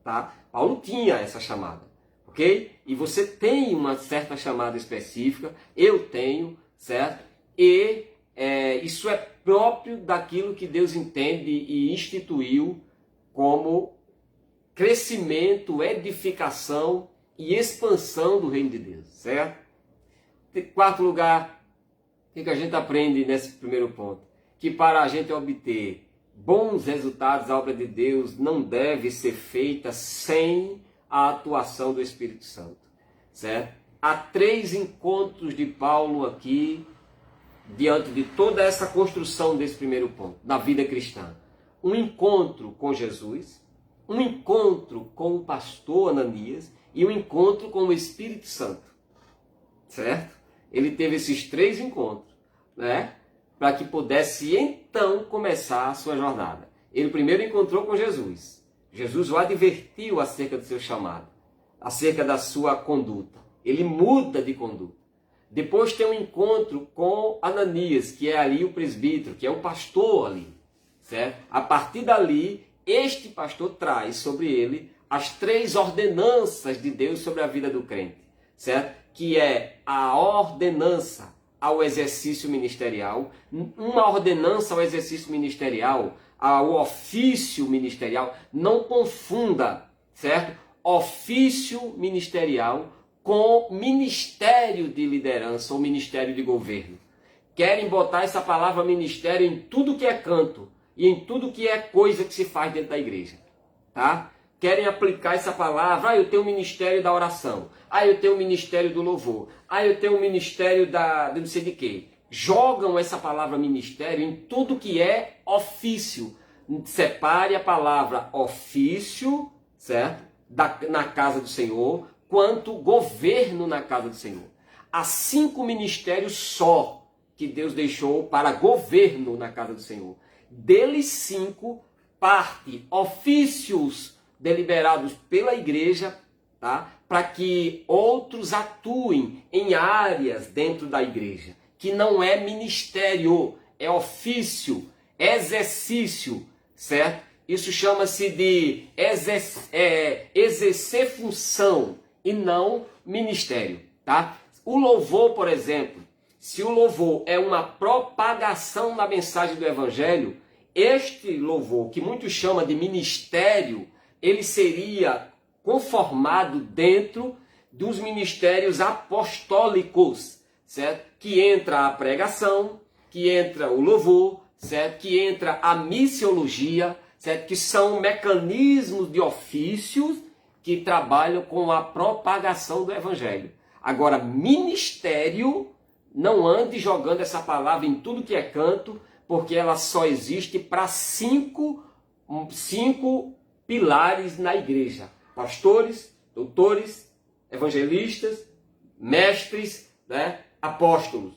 tá? Paulo tinha essa chamada, ok? E você tem uma certa chamada específica, eu tenho, certo? E isso é próprio daquilo que Deus entende e instituiu como crescimento, edificação e expansão do reino de Deus, certo? Em quarto lugar, o que a gente aprende nesse primeiro ponto? Que para a gente obter bons resultados, a obra de Deus não deve ser feita sem a atuação do Espírito Santo, certo? Há 3 encontros de Paulo aqui, diante de toda essa construção desse primeiro ponto, da vida cristã. Um encontro com Jesus, um encontro com o pastor Ananias e um encontro com o Espírito Santo, certo? Ele teve esses 3 encontros, né? Para que pudesse então começar a sua jornada. Ele primeiro encontrou com Jesus. Jesus o advertiu acerca do seu chamado, acerca da sua conduta. Ele muda de conduta. Depois tem um encontro com Ananias, que é ali o presbítero, que é o pastor ali, certo? A partir dali, este pastor traz sobre ele as 3 ordenanças de Deus sobre a vida do crente, certo? Que é a ordenança ao exercício ministerial, uma ordenança ao exercício ministerial, ao ofício ministerial. Não confunda, certo? Ofício ministerial com ministério de liderança ou ministério de governo. Querem botar essa palavra ministério em tudo que é canto e em tudo que é coisa que se faz dentro da igreja, tá? Querem aplicar essa palavra, eu tenho o ministério da oração, eu tenho o ministério do louvor, eu tenho o ministério de não sei de quê. Jogam essa palavra ministério em tudo que é ofício. Separe a palavra ofício, certo? Na casa do Senhor, quanto governo na casa do Senhor. Há 5 ministérios só que Deus deixou para governo na casa do Senhor. Deles 5, parte ofícios deliberados pela igreja, tá? Para que outros atuem em áreas dentro da igreja, que não é ministério, é ofício, exercício, certo? Isso chama-se de exercer função e não ministério, tá? O louvor, por exemplo, se o louvor é uma propagação da mensagem do evangelho, este louvor, que muitos chamam de ministério, ele seria conformado dentro dos ministérios apostólicos, certo? Que entra a pregação, que entra o louvor, certo? Que entra a missiologia, certo? Que são mecanismos de ofícios que trabalham com a propagação do evangelho. Agora, ministério, não ande jogando essa palavra em tudo que é canto, porque ela só existe para 5 pilares na igreja: pastores, doutores, evangelistas, mestres, né? Apóstolos,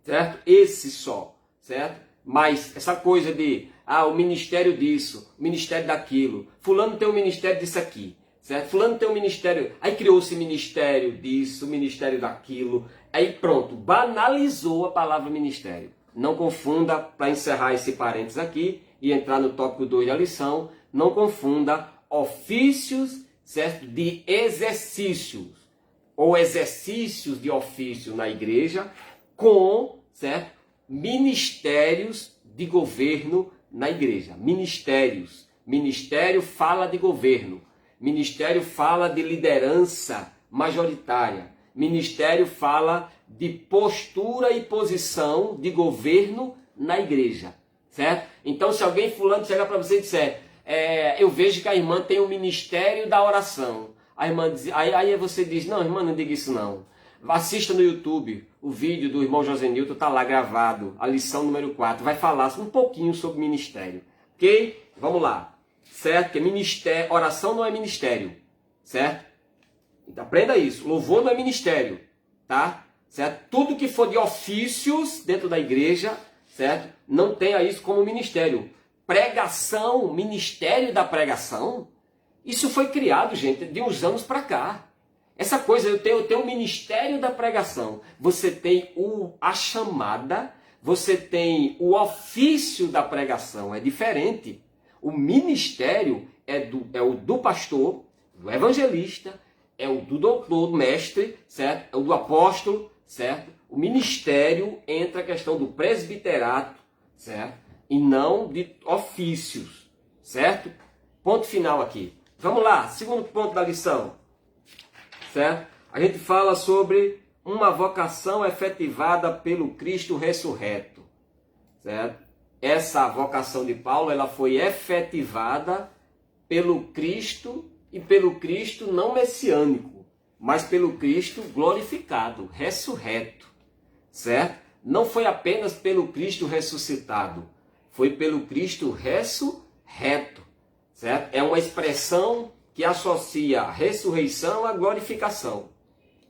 certo? Esse só, certo? Mas essa coisa de, o ministério disso, o ministério daquilo, fulano tem um ministério disso aqui, certo? Fulano tem um ministério, aí criou-se ministério disso, ministério daquilo, aí pronto, banalizou a palavra ministério. Não confunda, para encerrar esse parênteses aqui e entrar no tópico 2 da lição, não confunda ofícios, certo? De exercícios, ou exercícios de ofício na igreja, com, certo? Ministérios de governo na igreja. Ministérios. Ministério fala de governo. Ministério fala de liderança majoritária. Ministério fala de postura e posição de governo na igreja. Certo? Então, se alguém fulano chegar para você e disser, eu vejo que a irmã tem o ministério da oração. A irmã diz, aí você diz, não, irmã, não diga isso não. Assista no YouTube o vídeo do irmão Josenilton, está lá gravado, a lição número 4, vai falar um pouquinho sobre ministério. Ok? Vamos lá. Certo? Que ministério, oração não é ministério. Certo? Então, aprenda isso. Louvor não é ministério. Tá? Certo? Tudo que for de ofícios dentro da igreja, certo? Não tenha isso como ministério. Pregação, ministério da pregação, isso foi criado, gente, de uns anos para cá. Essa coisa, eu tenho o ministério da pregação. Você tem a chamada, você tem o ofício da pregação, é diferente. O ministério é o do pastor, do evangelista, é o do doutor, do mestre, certo? É o do apóstolo, certo? O ministério entra a questão do presbiterato, certo? E não de ofícios, certo? Ponto final aqui. Vamos lá, segundo ponto da lição, certo? A gente fala sobre uma vocação efetivada pelo Cristo ressurreto, certo? Essa vocação de Paulo, ela foi efetivada pelo Cristo e pelo Cristo não messiânico, mas pelo Cristo glorificado, ressurreto, certo? Não foi apenas pelo Cristo ressuscitado, foi pelo Cristo ressurreto, certo? É uma expressão que associa a ressurreição à glorificação.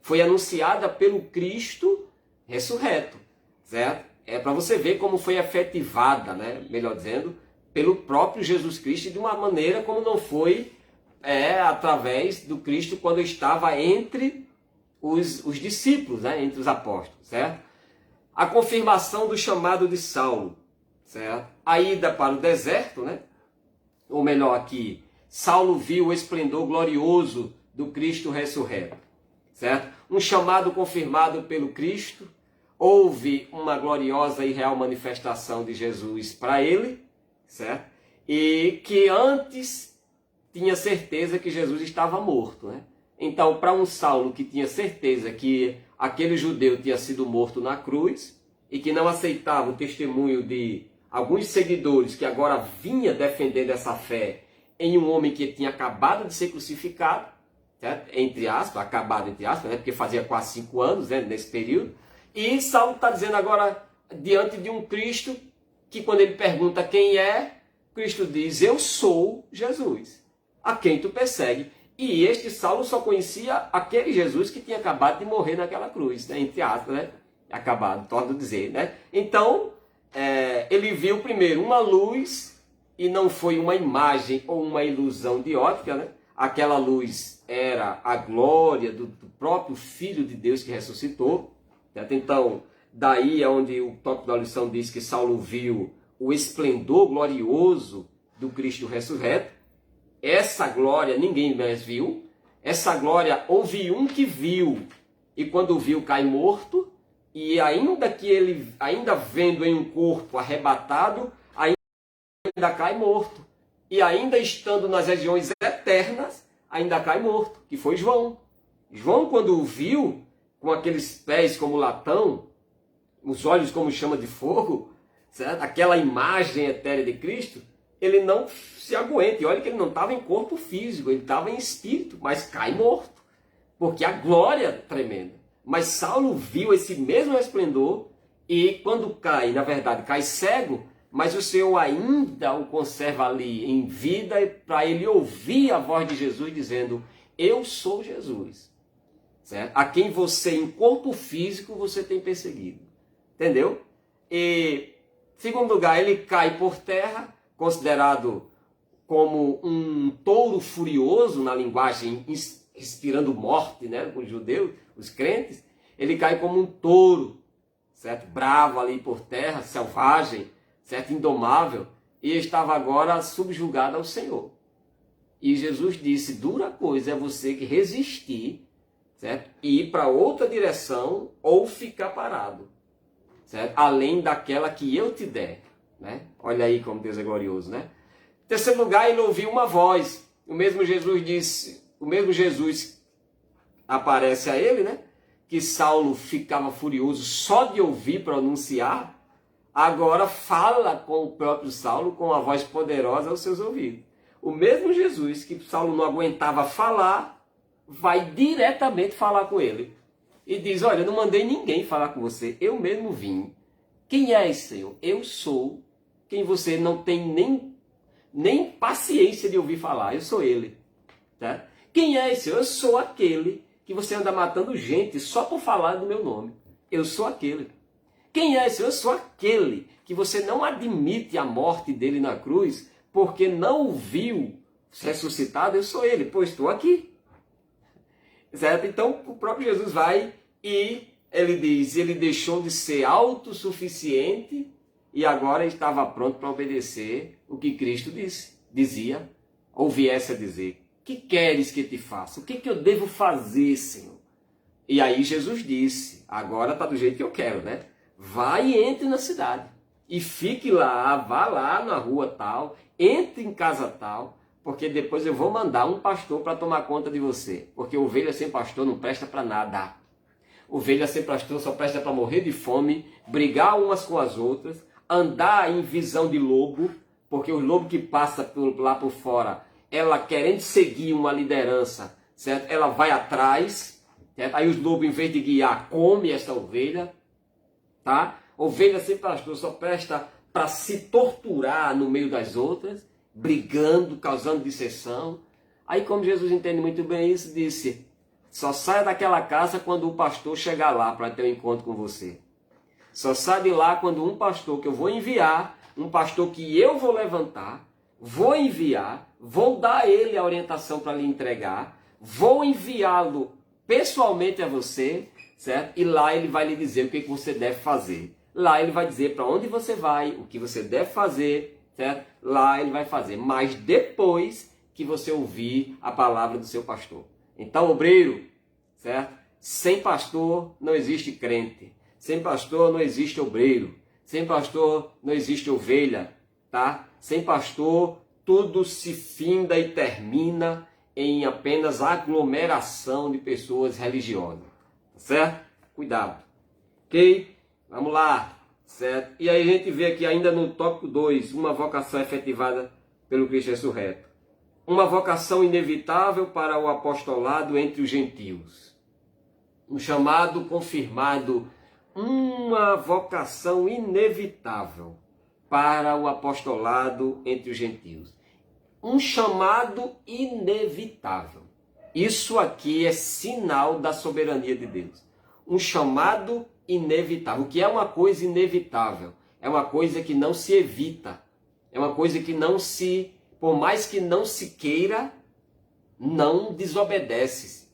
Foi anunciada pelo Cristo ressurreto, certo? É para você ver como foi efetivada, né? Melhor dizendo, pelo próprio Jesus Cristo, de uma maneira como não foi através do Cristo quando estava entre os discípulos, né? Entre os apóstolos, certo? A confirmação do chamado de Saulo, certo? A ida para o deserto, né? Ou melhor aqui, Saulo viu o esplendor glorioso do Cristo ressurreto, certo? Um chamado confirmado pelo Cristo, houve uma gloriosa e real manifestação de Jesus para ele, certo? E que antes tinha certeza que Jesus estava morto, né? Então, para um Saulo que tinha certeza que aquele judeu tinha sido morto na cruz e que não aceitava o testemunho de alguns seguidores que agora vinha defendendo essa fé em um homem que tinha acabado de ser crucificado, certo? Entre aspas, acabado entre aspas, né? Porque fazia quase 5 anos, né? Nesse período. E Saulo está dizendo agora, diante de um Cristo, que quando ele pergunta quem é, Cristo diz, eu sou Jesus, a quem tu persegue. E este Saulo só conhecia aquele Jesus que tinha acabado de morrer naquela cruz, né? Entre aspas, né? Acabado, torno a dizer, né? Então, ele viu primeiro uma luz, e não foi uma imagem ou uma ilusão de ótica, né? Aquela luz era a glória do próprio Filho de Deus que ressuscitou. Certo? Então, daí é onde o tópico da lição diz que Saulo viu o esplendor glorioso do Cristo ressurreto. Essa glória ninguém mais viu. Essa glória houve um que viu, e quando viu cai morto, e ainda que ele, ainda vendo em um corpo arrebatado, ainda cai morto. E ainda estando nas regiões eternas, ainda cai morto, que foi João. João, quando o viu, com aqueles pés como latão, os olhos como chama de fogo, certo? Aquela imagem etérea de Cristo, ele não se aguenta. E olha que ele não estava em corpo físico, ele estava em espírito, mas cai morto, porque a glória é tremenda. Mas Saulo viu esse mesmo esplendor e quando cai, na verdade, cai cego, mas o Senhor ainda o conserva ali em vida para ele ouvir a voz de Jesus dizendo, eu sou Jesus, certo? A quem você, em corpo físico, você tem perseguido. Entendeu? E Segundo lugar, ele cai por terra, considerado como um touro furioso, na linguagem inspirando morte, né, os judeus, os crentes. Ele cai como um touro, certo? Bravo ali por terra, selvagem, certo? Indomável, e estava agora subjugado ao Senhor. E Jesus disse, dura coisa é você que resistir, certo? E ir para outra direção ou ficar parado, certo? Além daquela que eu te der, né? Olha aí como Deus é glorioso, né? Em terceiro lugar, ele ouviu uma voz. O mesmo Jesus aparece a ele, né? Que Saulo ficava furioso só de ouvir pronunciar, agora fala com o próprio Saulo com a voz poderosa aos seus ouvidos. O mesmo Jesus que Saulo não aguentava falar, vai diretamente falar com ele. E diz, olha, eu não mandei ninguém falar com você, eu mesmo vim. Quem é esse Senhor? Eu sou quem você não tem nem paciência de ouvir falar, eu sou ele. Tá? Quem é esse Senhor? Eu sou aquele que você anda matando gente só por falar do meu nome. Eu sou aquele. Quem é esse Senhor? Eu sou aquele que você não admite a morte dele na cruz, porque não o viu ressuscitado, eu sou ele, pois estou aqui. Certo? Então o próprio Jesus vai e ele diz, ele deixou de ser autossuficiente e agora estava pronto para obedecer o que Cristo dizia, ou viesse a dizer. Que queres que te faça? O que eu devo fazer, Senhor? E aí Jesus disse, agora está do jeito que eu quero, né? Vai e entre na cidade. E fique lá, vá lá na rua tal, entre em casa tal, porque depois eu vou mandar um pastor para tomar conta de você. Porque ovelha sem pastor não presta para nada. Ovelha sem pastor só presta para morrer de fome, brigar umas com as outras, andar em visão de lobo, porque o lobo que passa lá por fora, ela querendo seguir uma liderança, certo? Ela vai atrás, certo? Aí os lobos, em vez de guiar, come essa ovelha, tá? Ovelha sem pastor só presta para se torturar no meio das outras, brigando, causando dissensão. Aí, como Jesus entende muito bem isso, disse, só saia daquela casa quando o pastor chegar lá para ter um encontro com você. Só sai de lá quando um pastor que eu vou enviar, um pastor que eu vou levantar, vou enviar, vou dar a ele a orientação para lhe entregar, vou enviá-lo pessoalmente a você, certo? E lá ele vai lhe dizer o que você deve fazer. Lá ele vai dizer para onde você vai, o que você deve fazer, certo? Lá ele vai fazer, mas depois que você ouvir a palavra do seu pastor. Então, obreiro, certo? Sem pastor não existe crente. Sem pastor não existe obreiro. Sem pastor não existe ovelha, tá? Sem pastor tudo se finda e termina em apenas aglomeração de pessoas religiosas, certo? Cuidado. Ok? Vamos lá, certo? E aí a gente vê aqui ainda no tópico 2, uma vocação efetivada pelo Cristo ressurreto. Uma vocação inevitável para o apostolado entre os gentios. Um chamado confirmado, uma vocação inevitável para o apostolado entre os gentios. Um chamado inevitável. Isso aqui é sinal da soberania de Deus. Um chamado inevitável. O que é uma coisa inevitável? É uma coisa que não se evita. É uma coisa que não se, por mais que não se queira, não desobedece.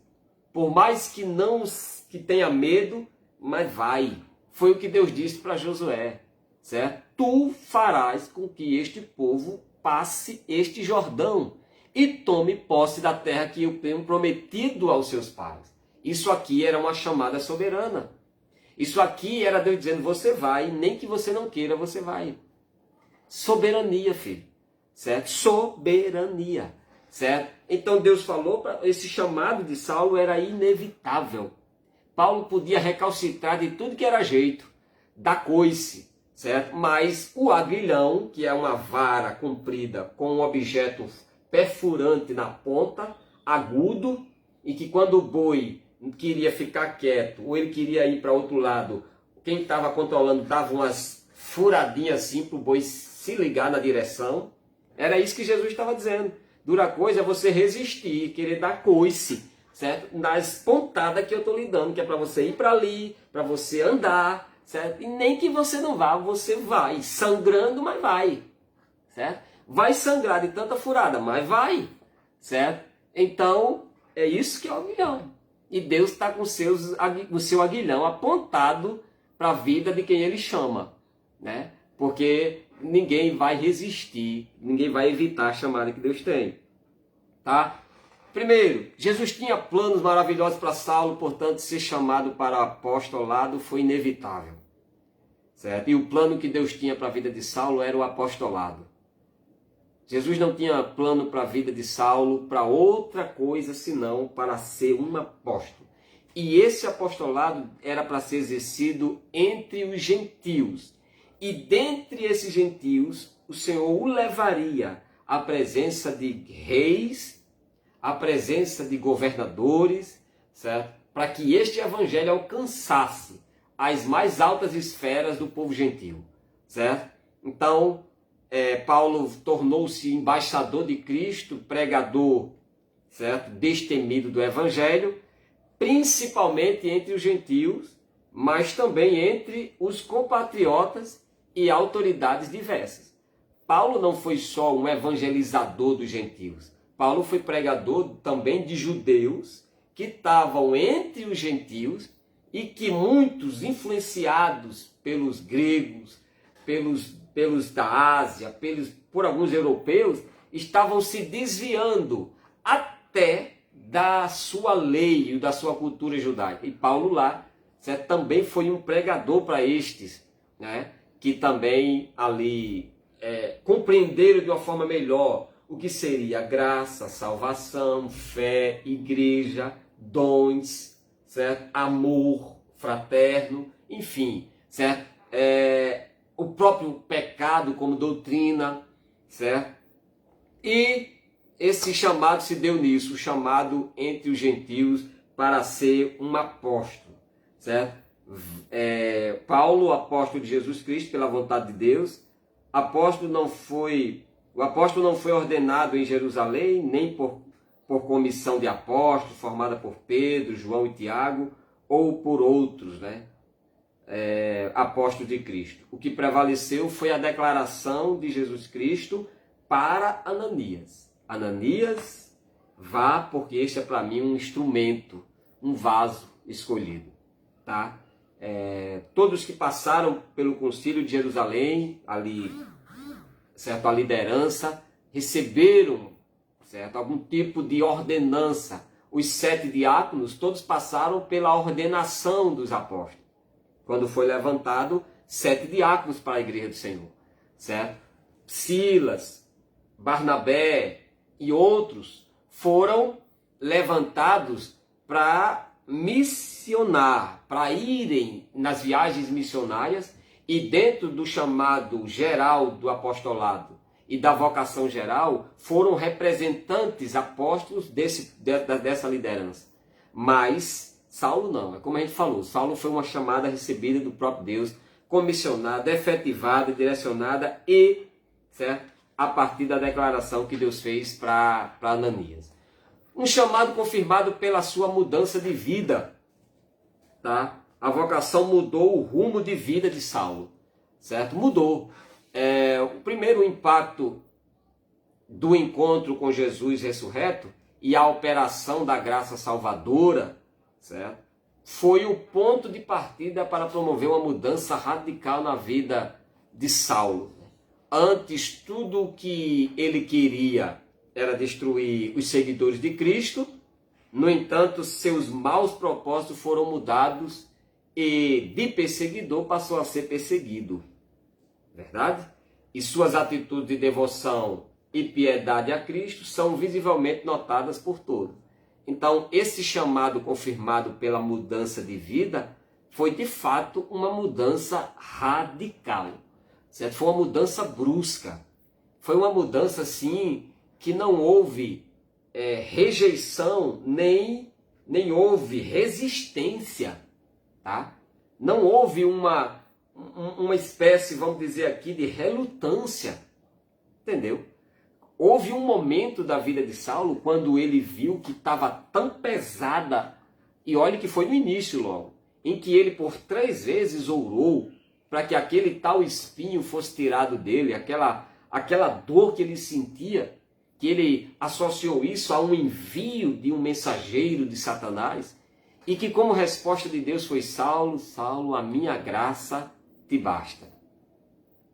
Por mais que não que tenha medo, mas vai. Foi o que Deus disse para Josué, certo? Tu farás com que este povo passe este Jordão e tome posse da terra que eu tenho prometido aos seus pais. Isso aqui era uma chamada soberana. Isso aqui era Deus dizendo, você vai, nem que você não queira, você vai. Soberania, filho. Certo? Soberania. Certo? Então Deus falou, esse chamado de Saulo era inevitável. Paulo podia recalcitrar de tudo que era jeito, da coice, certo? Mas o aguilhão, que é uma vara comprida com um objeto perfurante na ponta, agudo, e que quando o boi queria ficar quieto, ou ele queria ir para outro lado, quem estava controlando dava umas furadinhas assim para o boi se ligar na direção. Era isso que Jesus estava dizendo. Dura coisa é você resistir, querer dar coice, certo? Nas pontadas que eu estou lhe dando, que é para você ir para ali, para você andar, certo? E nem que você não vá, você vai, sangrando, mas vai, certo? Vai sangrar de tanta furada, mas vai, certo? Então, é isso que é o aguilhão. E Deus está com o seu aguilhão apontado para a vida de quem Ele chama, né? Porque ninguém vai resistir, ninguém vai evitar a chamada que Deus tem, tá? Primeiro, Jesus tinha planos maravilhosos para Saulo, portanto, ser chamado para o apostolado foi inevitável, certo? E o plano que Deus tinha para a vida de Saulo era o apostolado. Jesus não tinha plano para a vida de Saulo para outra coisa senão para ser um apóstolo. E esse apostolado era para ser exercido entre os gentios. E dentre esses gentios, o Senhor o levaria à presença de reis, à presença de governadores, certo? Para que este evangelho alcançasse as mais altas esferas do povo gentil, certo? Então, Paulo tornou-se embaixador de Cristo, pregador, certo? Destemido do evangelho, principalmente entre os gentios, mas também entre os compatriotas e autoridades diversas. Paulo não foi só um evangelizador dos gentios. Paulo foi pregador também de judeus que estavam entre os gentios e que muitos, influenciados pelos gregos, pelos da Ásia, por alguns europeus, estavam se desviando até da sua lei e da sua cultura judaica. E Paulo lá, certo, também foi um pregador para estes, né, que também ali compreenderam de uma forma melhor o que seria graça, salvação, fé, igreja, dons, certo? Amor fraterno, enfim, certo? O próprio pecado como doutrina, certo? E esse chamado se deu nisso, o chamado entre os gentios para ser um apóstolo, certo? Paulo, apóstolo de Jesus Cristo, pela vontade de Deus, o apóstolo não foi ordenado em Jerusalém, nem por comissão de apóstolos, formada por Pedro, João e Tiago, ou por outros, né? Apóstolos de Cristo. O que prevaleceu foi a declaração de Jesus Cristo para Ananias. Ananias, vá, porque este é para mim um instrumento, um vaso escolhido, tá? Todos que passaram pelo concílio de Jerusalém, ali, certo, a liderança, receberam, certo, algum tipo de ordenança. Os 7 diáconos, todos passaram pela ordenação dos apóstolos. Quando foi levantado 7 diáconos para a igreja do Senhor, certo? Silas, Barnabé e outros foram levantados para missionar, para irem nas viagens missionárias, e dentro do chamado geral do apostolado e da vocação geral, foram representantes apóstolos dessa liderança. Mas Saulo não, é como a gente falou, Saulo foi uma chamada recebida do próprio Deus, comissionada, efetivada, direcionada e, certo, a partir da declaração que Deus fez para Ananias. Um chamado confirmado pela sua mudança de vida, tá? A vocação mudou o rumo de vida de Saulo, certo? Mudou. O primeiro impacto do encontro com Jesus ressurreto e a operação da graça salvadora, certo? Foi o ponto de partida para promover uma mudança radical na vida de Saulo. Antes, tudo o que ele queria era destruir os seguidores de Cristo. No entanto, seus maus propósitos foram mudados e de perseguidor passou a ser perseguido. Verdade? E suas atitudes de devoção e piedade a Cristo são visivelmente notadas por todos. Então, esse chamado confirmado pela mudança de vida foi de fato uma mudança radical, certo? Foi uma mudança brusca. Foi uma mudança assim que não houve rejeição, nem houve resistência, tá? Não houve uma espécie, vamos dizer aqui, de relutância, entendeu? Houve um momento da vida de Saulo quando ele viu que estava tão pesada, e olha que foi no início logo, em que ele por 3 vezes orou para que aquele tal espinho fosse tirado dele, aquela dor que ele sentia, que ele associou isso a um envio de um mensageiro de Satanás, e que como resposta de Deus foi: Saulo, Saulo, a minha graça te basta,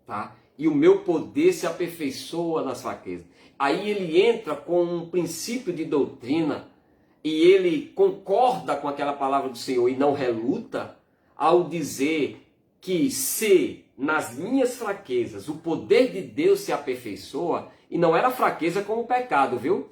tá? E o meu poder se aperfeiçoa nas fraquezas. Aí ele entra com um princípio de doutrina e ele concorda com aquela palavra do Senhor e não reluta ao dizer que se nas minhas fraquezas o poder de Deus se aperfeiçoa, e não era fraqueza como pecado, viu?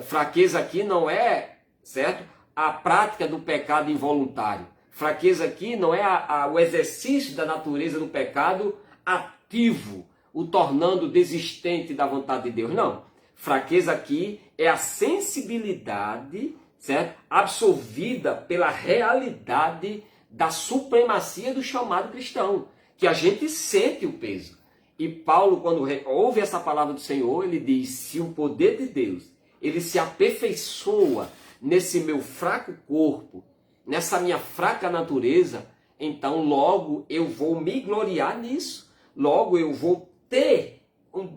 Fraqueza aqui não é, certo, a prática do pecado involuntário. Fraqueza aqui não é o exercício da natureza do pecado ativo, o tornando desistente da vontade de Deus. Não. Fraqueza aqui é a sensibilidade, certo, absorvida pela realidade da supremacia do chamado cristão, que a gente sente o peso. E Paulo, quando ouve essa palavra do Senhor, ele diz: se o poder de Deus, ele se aperfeiçoa nesse meu fraco corpo, nessa minha fraca natureza, então logo eu vou me gloriar nisso. Logo eu vou ter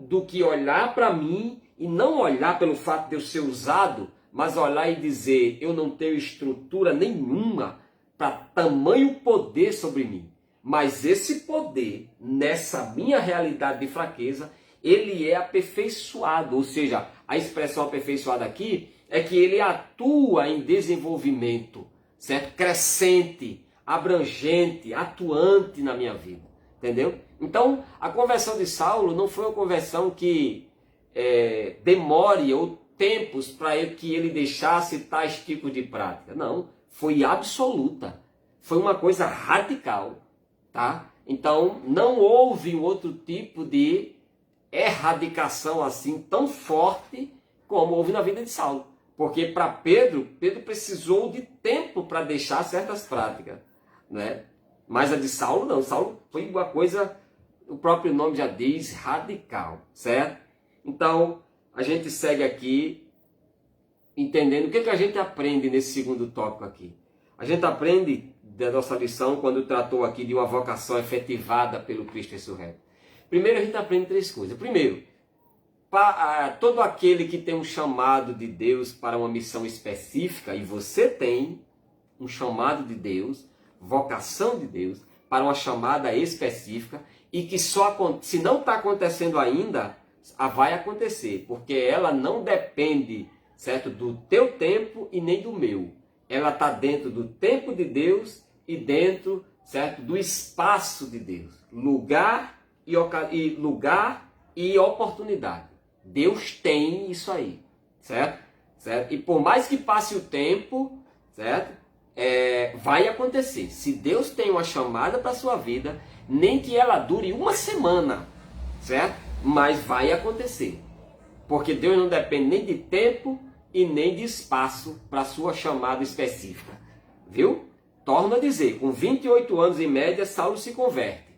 do que olhar para mim e não olhar pelo fato de eu ser usado, mas olhar e dizer: eu não tenho estrutura nenhuma para tamanho poder sobre mim. Mas esse poder, nessa minha realidade de fraqueza, ele é aperfeiçoado. Ou seja, a expressão aperfeiçoada aqui é que ele atua em desenvolvimento, certo? Crescente, abrangente, atuante na minha vida. Entendeu? Então, a conversão de Saulo não foi uma conversão que demore ou tempos para que ele deixasse tais tipos de prática. Não, foi absoluta. Foi uma coisa radical. Tá? Então, não houve um outro tipo de erradicação assim tão forte como houve na vida de Saulo. Porque para Pedro precisou de tempo para deixar certas práticas, né? Mas a de Saulo não. Saulo foi uma coisa, o próprio nome já diz, radical, certo? Então, a gente segue aqui entendendo o que a gente aprende nesse segundo tópico aqui. A gente aprende da nossa lição quando tratou aqui de uma vocação efetivada pelo Cristo ressurreto. Primeiro, a gente aprende 3 coisas. Primeiro, todo aquele que tem um chamado de Deus para uma missão específica, e você tem um chamado de Deus, vocação de Deus, para uma chamada específica, e que se não está acontecendo ainda, vai acontecer, porque ela não depende, certo, do teu tempo e nem do meu. Ela está dentro do tempo de Deus e dentro, certo, do espaço de Deus. Lugar e oportunidade. Deus tem isso aí, certo? E por mais que passe o tempo, certo? Vai acontecer. Se Deus tem uma chamada para a sua vida, nem que ela dure uma semana, certo? Mas vai acontecer. Porque Deus não depende nem de tempo e nem de espaço para a sua chamada específica. Viu? Torno a dizer, com 28 anos em média, Saulo se converte.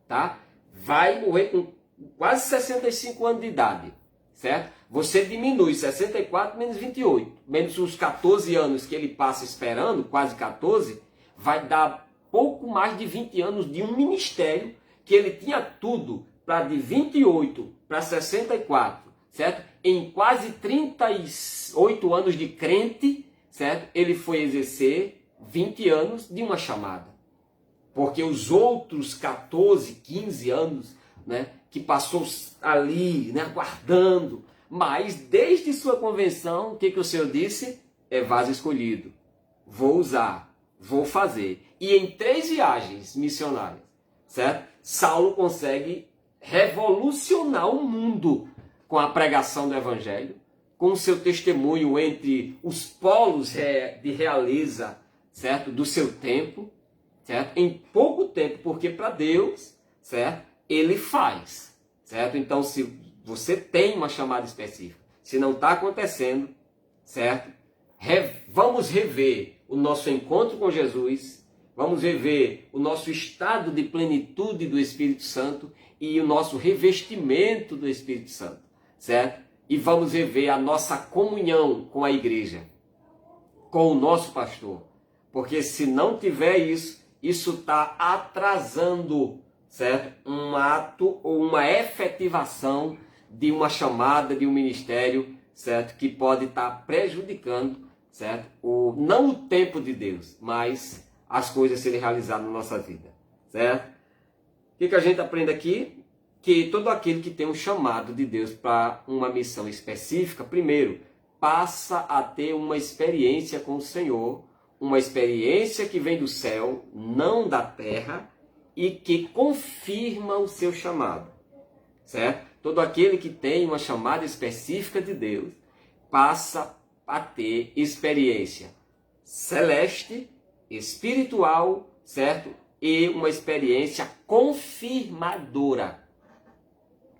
Tá? Vai morrer com quase 65 anos de idade. Certo? Você diminui 64 menos 28. Menos os 14 anos que ele passa esperando, quase 14, vai dar pouco mais de 20 anos de um ministério que ele tinha tudo para de 28 para 64. Certo? Em quase 38 anos de crente, certo? Ele foi exercer 20 anos de uma chamada. Porque os outros 14, 15 anos, né, que passou ali, né, aguardando, mas desde sua convenção, o que o Senhor disse? É vaso escolhido. Vou usar, vou fazer. E em 3 viagens missionárias, certo? Saulo consegue revolucionar o mundo com a pregação do Evangelho, com o seu testemunho entre os polos de realeza, certo? Do seu tempo, certo? Em pouco tempo, porque para Deus, certo? Ele faz, certo? Então, se você tem uma chamada específica, se não está acontecendo, certo? Vamos rever o nosso encontro com Jesus, vamos rever o nosso estado de plenitude do Espírito Santo e o nosso revestimento do Espírito Santo, certo? E vamos rever a nossa comunhão com a igreja, com o nosso pastor. Porque se não tiver isso, isso está atrasando, certo? Um ato ou uma efetivação de uma chamada, de um ministério, certo? Que pode estar prejudicando, certo? Não o tempo de Deus, mas as coisas serem realizadas na nossa vida, certo? O que a gente aprende aqui? Que todo aquele que tem um chamado de Deus para uma missão específica, primeiro, passa a ter uma experiência com o Senhor, uma experiência que vem do céu, não da terra, e que confirma o seu chamado, certo? Todo aquele que tem uma chamada específica de Deus passa a ter experiência celeste, espiritual, certo? E uma experiência confirmadora.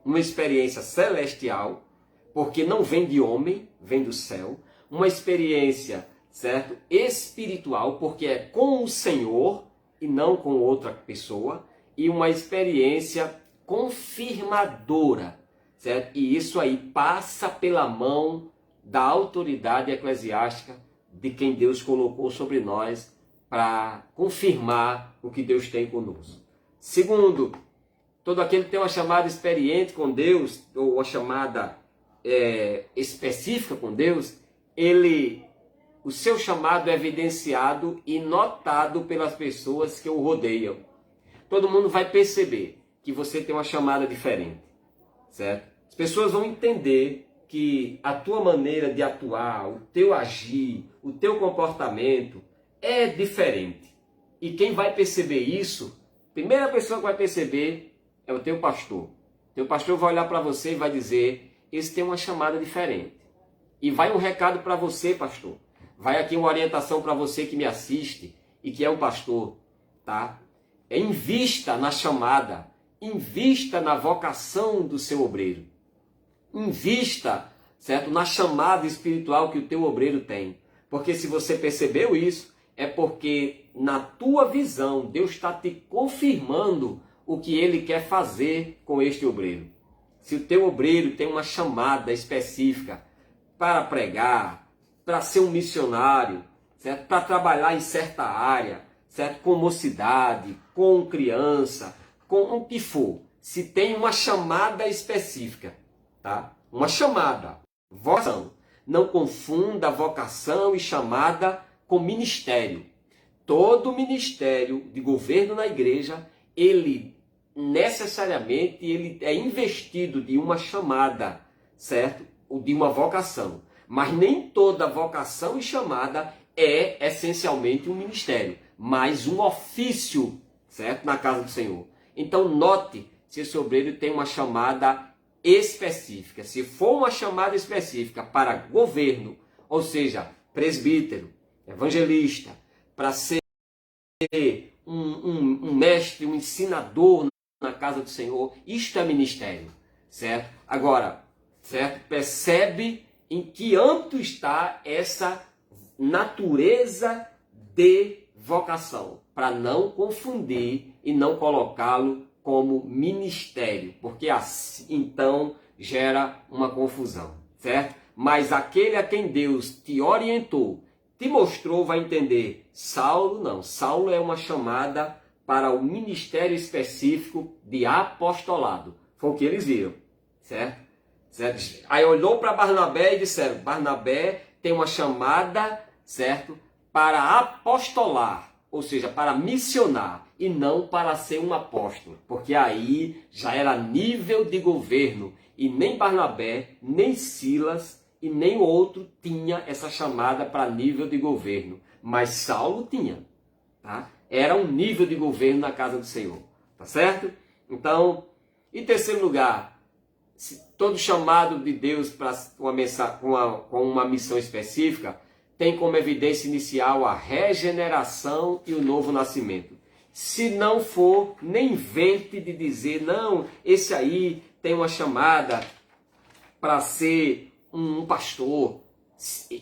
Uma experiência celestial, porque não vem de homem, vem do céu. Uma experiência, certo? Espiritual, porque é com o Senhor e não com outra pessoa. E uma experiência confirmadora, certo? E isso aí passa pela mão da autoridade eclesiástica de quem Deus colocou sobre nós para confirmar o que Deus tem conosco. Segundo, todo aquele que tem uma chamada experiente com Deus, ou uma chamada específica com Deus, o seu chamado é evidenciado e notado pelas pessoas que o rodeiam. Todo mundo vai perceber que você tem uma chamada diferente, certo? As pessoas vão entender que a tua maneira de atuar, o teu agir, o teu comportamento é diferente. E quem vai perceber isso, a primeira pessoa que vai perceber é o teu pastor. Teu pastor vai olhar para você e vai dizer, esse tem uma chamada diferente. E vai um recado para você, pastor. Vai aqui uma orientação para você que me assiste e que é um pastor, tá? Invista na chamada, invista na vocação do seu obreiro. Invista, certo, na chamada espiritual que o teu obreiro tem. Porque se você percebeu isso, é porque na tua visão Deus está te confirmando o que Ele quer fazer com este obreiro. Se o teu obreiro tem uma chamada específica para pregar, para ser um missionário, certo? Para trabalhar em certa área, certo? Com mocidade, com criança, com o que for. Se tem uma chamada específica, tá? Uma chamada, vocação. Não confunda vocação e chamada com ministério. Todo ministério de governo na igreja, ele necessariamente ele é investido de uma chamada, certo? Ou de uma vocação. Mas nem toda vocação e chamada é essencialmente um ministério, mas um ofício, certo? Na casa do Senhor. Então note se esse obreiro tem uma chamada específica. Se for uma chamada específica para governo, ou seja, presbítero, evangelista, para ser um mestre, um ensinador na casa do Senhor, isto é ministério, certo? Agora, certo? Percebe em que âmbito está essa natureza de vocação, para não confundir e não colocá-lo como ministério, porque assim, então gera uma confusão, certo? Mas aquele a quem Deus te orientou, te mostrou, vai entender. Saulo não, Saulo é uma chamada para o ministério específico de apostolado. Foi o que eles viram, certo? Certo? Aí olhou para Barnabé e disseram, Barnabé tem uma chamada, certo? Para apostolar, ou seja, para missionar, e não para ser um apóstolo, porque aí já era nível de governo, e nem Barnabé, nem Silas, e nem outro tinha essa chamada para nível de governo, mas Saulo tinha, tá? Era um nível de governo na casa do Senhor, tá certo? Então, em terceiro lugar, todo chamado de Deus para com uma missão específica tem como evidência inicial a regeneração e o novo nascimento. Se não for, nem invente de dizer, não, esse aí tem uma chamada para ser um pastor.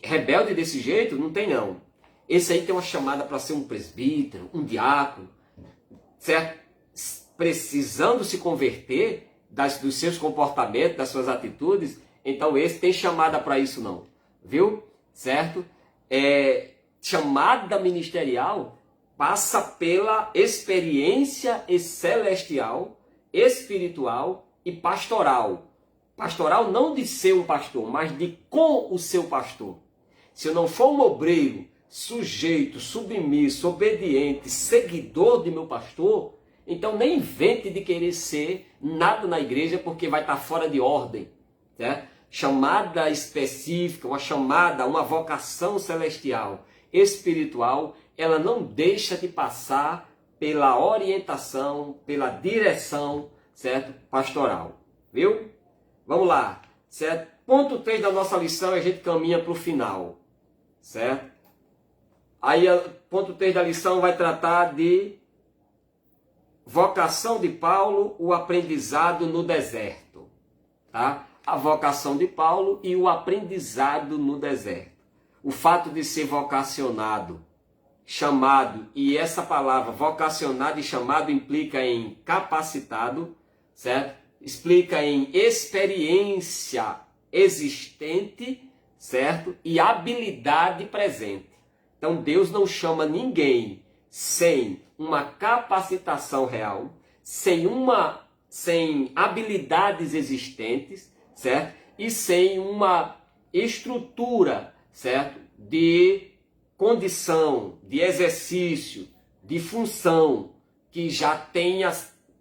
Rebelde desse jeito? Não tem não. Esse aí tem uma chamada para ser um presbítero, um diácono, certo? Precisando se converter dos seus comportamentos, das suas atitudes, então esse tem chamada para isso não, viu? Certo? chamada ministerial passa pela experiência celestial, espiritual e pastoral. Pastoral não de ser um pastor, mas de com o seu pastor. Se eu não for um obreiro, sujeito, submisso, obediente, seguidor de meu pastor, então nem invente de querer ser nada na igreja, porque vai estar fora de ordem. Certo? Chamada específica, uma chamada, uma vocação celestial, espiritual, ela não deixa de passar pela orientação, pela direção, certo? Pastoral. Viu? Vamos lá. Certo? Ponto 3 da nossa lição, a gente caminha para o final. Certo? Aí, ponto 3 da lição vai tratar de vocação de Paulo, o aprendizado no deserto. Tá? A vocação de Paulo e o aprendizado no deserto. O fato de ser vocacionado, chamado, e essa palavra vocacionado e chamado implica em capacitado, certo? Explica em experiência existente, certo? E habilidade presente. Então Deus não chama ninguém sem uma capacitação real, sem habilidades existentes, certo? E sem uma estrutura, certo? De condição, de exercício, de função que já tenha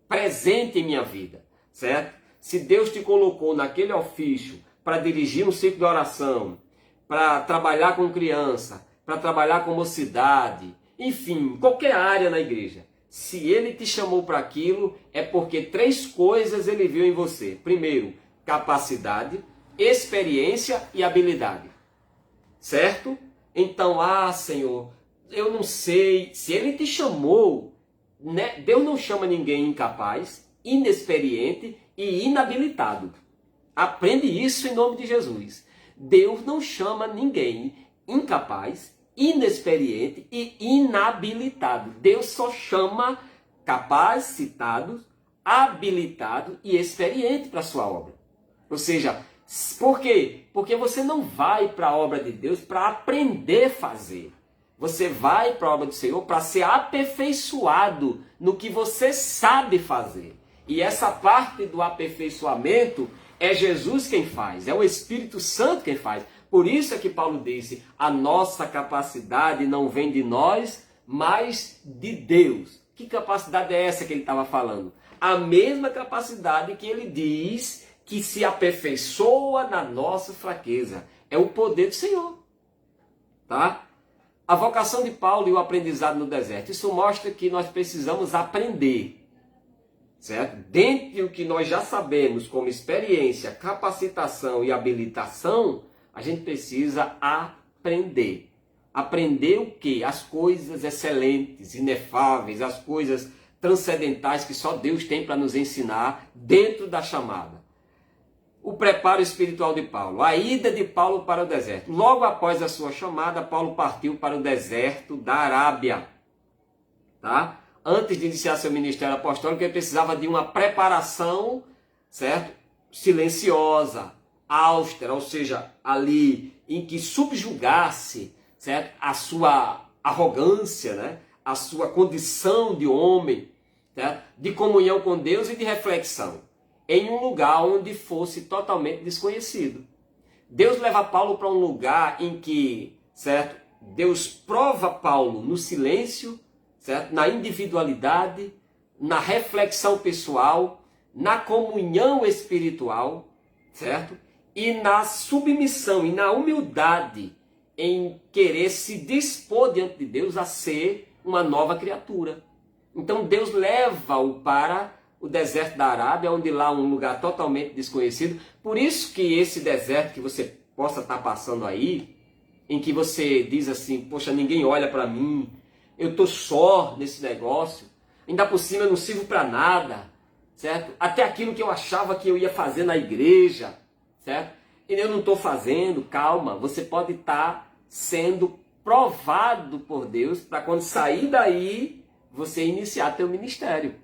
presente em minha vida, certo? Se Deus te colocou naquele ofício para dirigir um círculo de oração, para trabalhar com criança, para trabalhar com mocidade, enfim, qualquer área na igreja, se Ele te chamou para aquilo, é porque 3 coisas Ele viu em você. Primeiro, capacidade, experiência e habilidade. Certo? Então, Senhor, eu não sei, se Ele te chamou, né? Deus não chama ninguém incapaz, inexperiente e inabilitado. Aprende isso em nome de Jesus. Deus não chama ninguém incapaz, inexperiente e inabilitado. Deus só chama capacitado, habilitado e experiente para a sua obra. Ou seja, por quê? Porque você não vai para a obra de Deus para aprender a fazer. Você vai para a obra do Senhor para ser aperfeiçoado no que você sabe fazer. E essa parte do aperfeiçoamento é Jesus quem faz, é o Espírito Santo quem faz. Por isso é que Paulo disse, a nossa capacidade não vem de nós, mas de Deus. Que capacidade é essa que ele estava falando? A mesma capacidade que ele diz que se aperfeiçoa na nossa fraqueza. É o poder do Senhor. Tá? A vocação de Paulo e o aprendizado no deserto. Isso mostra que nós precisamos aprender. Certo? Dentro do que nós já sabemos como experiência, capacitação e habilitação, a gente precisa aprender. Aprender o quê? As coisas excelentes, inefáveis, as coisas transcendentais que só Deus tem para nos ensinar dentro da chamada. O preparo espiritual de Paulo, a ida de Paulo para o deserto. Logo após a sua chamada, Paulo partiu para o deserto da Arábia. Tá? Antes de iniciar seu ministério apostólico, ele precisava de uma preparação, certo? Silenciosa, austera, ou seja, ali em que subjugasse, certo? A sua arrogância, né? A sua condição de homem, certo? De comunhão com Deus e de reflexão, em um lugar onde fosse totalmente desconhecido. Deus leva Paulo para um lugar em que, certo? Deus prova Paulo no silêncio, certo? Na individualidade, na reflexão pessoal, na comunhão espiritual, certo? E na submissão e na humildade em querer se dispor diante de Deus a ser uma nova criatura. Então Deus leva-o para o deserto da Arábia, onde lá é um lugar totalmente desconhecido. Por isso que esse deserto que você possa estar passando aí, em que você diz assim, poxa, ninguém olha para mim, eu estou só nesse negócio, ainda por cima eu não sirvo para nada, certo? Até aquilo que eu achava que eu ia fazer na igreja, certo? E eu não estou fazendo, calma, você pode estar sendo provado por Deus para quando sair daí, você iniciar teu ministério,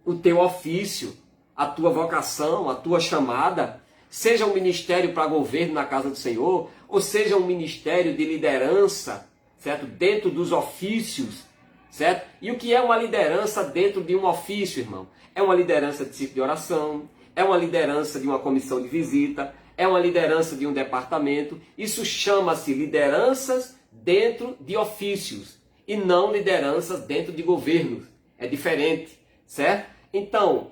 o teu ofício, a tua vocação, a tua chamada, seja um ministério para governo na casa do Senhor, ou seja um ministério de liderança, certo? Dentro dos ofícios, certo? E o que é uma liderança dentro de um ofício, irmão? É uma liderança de ciclo de oração, é uma liderança de uma comissão de visita, é uma liderança de um departamento. Isso chama-se lideranças dentro de ofícios e não lideranças dentro de governos. É diferente, certo? Então,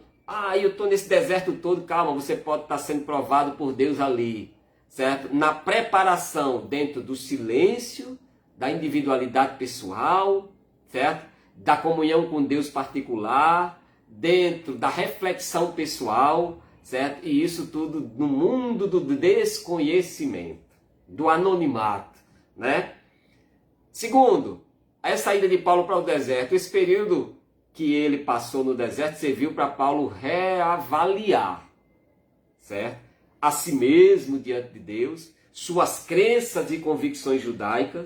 eu estou nesse deserto todo, calma, você pode estar sendo provado por Deus ali, certo? Na preparação dentro do silêncio, da individualidade pessoal, certo? Da comunhão com Deus particular, dentro da reflexão pessoal, certo? E isso tudo no mundo do desconhecimento, do anonimato, né? Segundo, a saída de Paulo para o deserto, esse período que ele passou no deserto serviu para Paulo reavaliar, certo? A si mesmo diante de Deus, suas crenças e convicções judaicas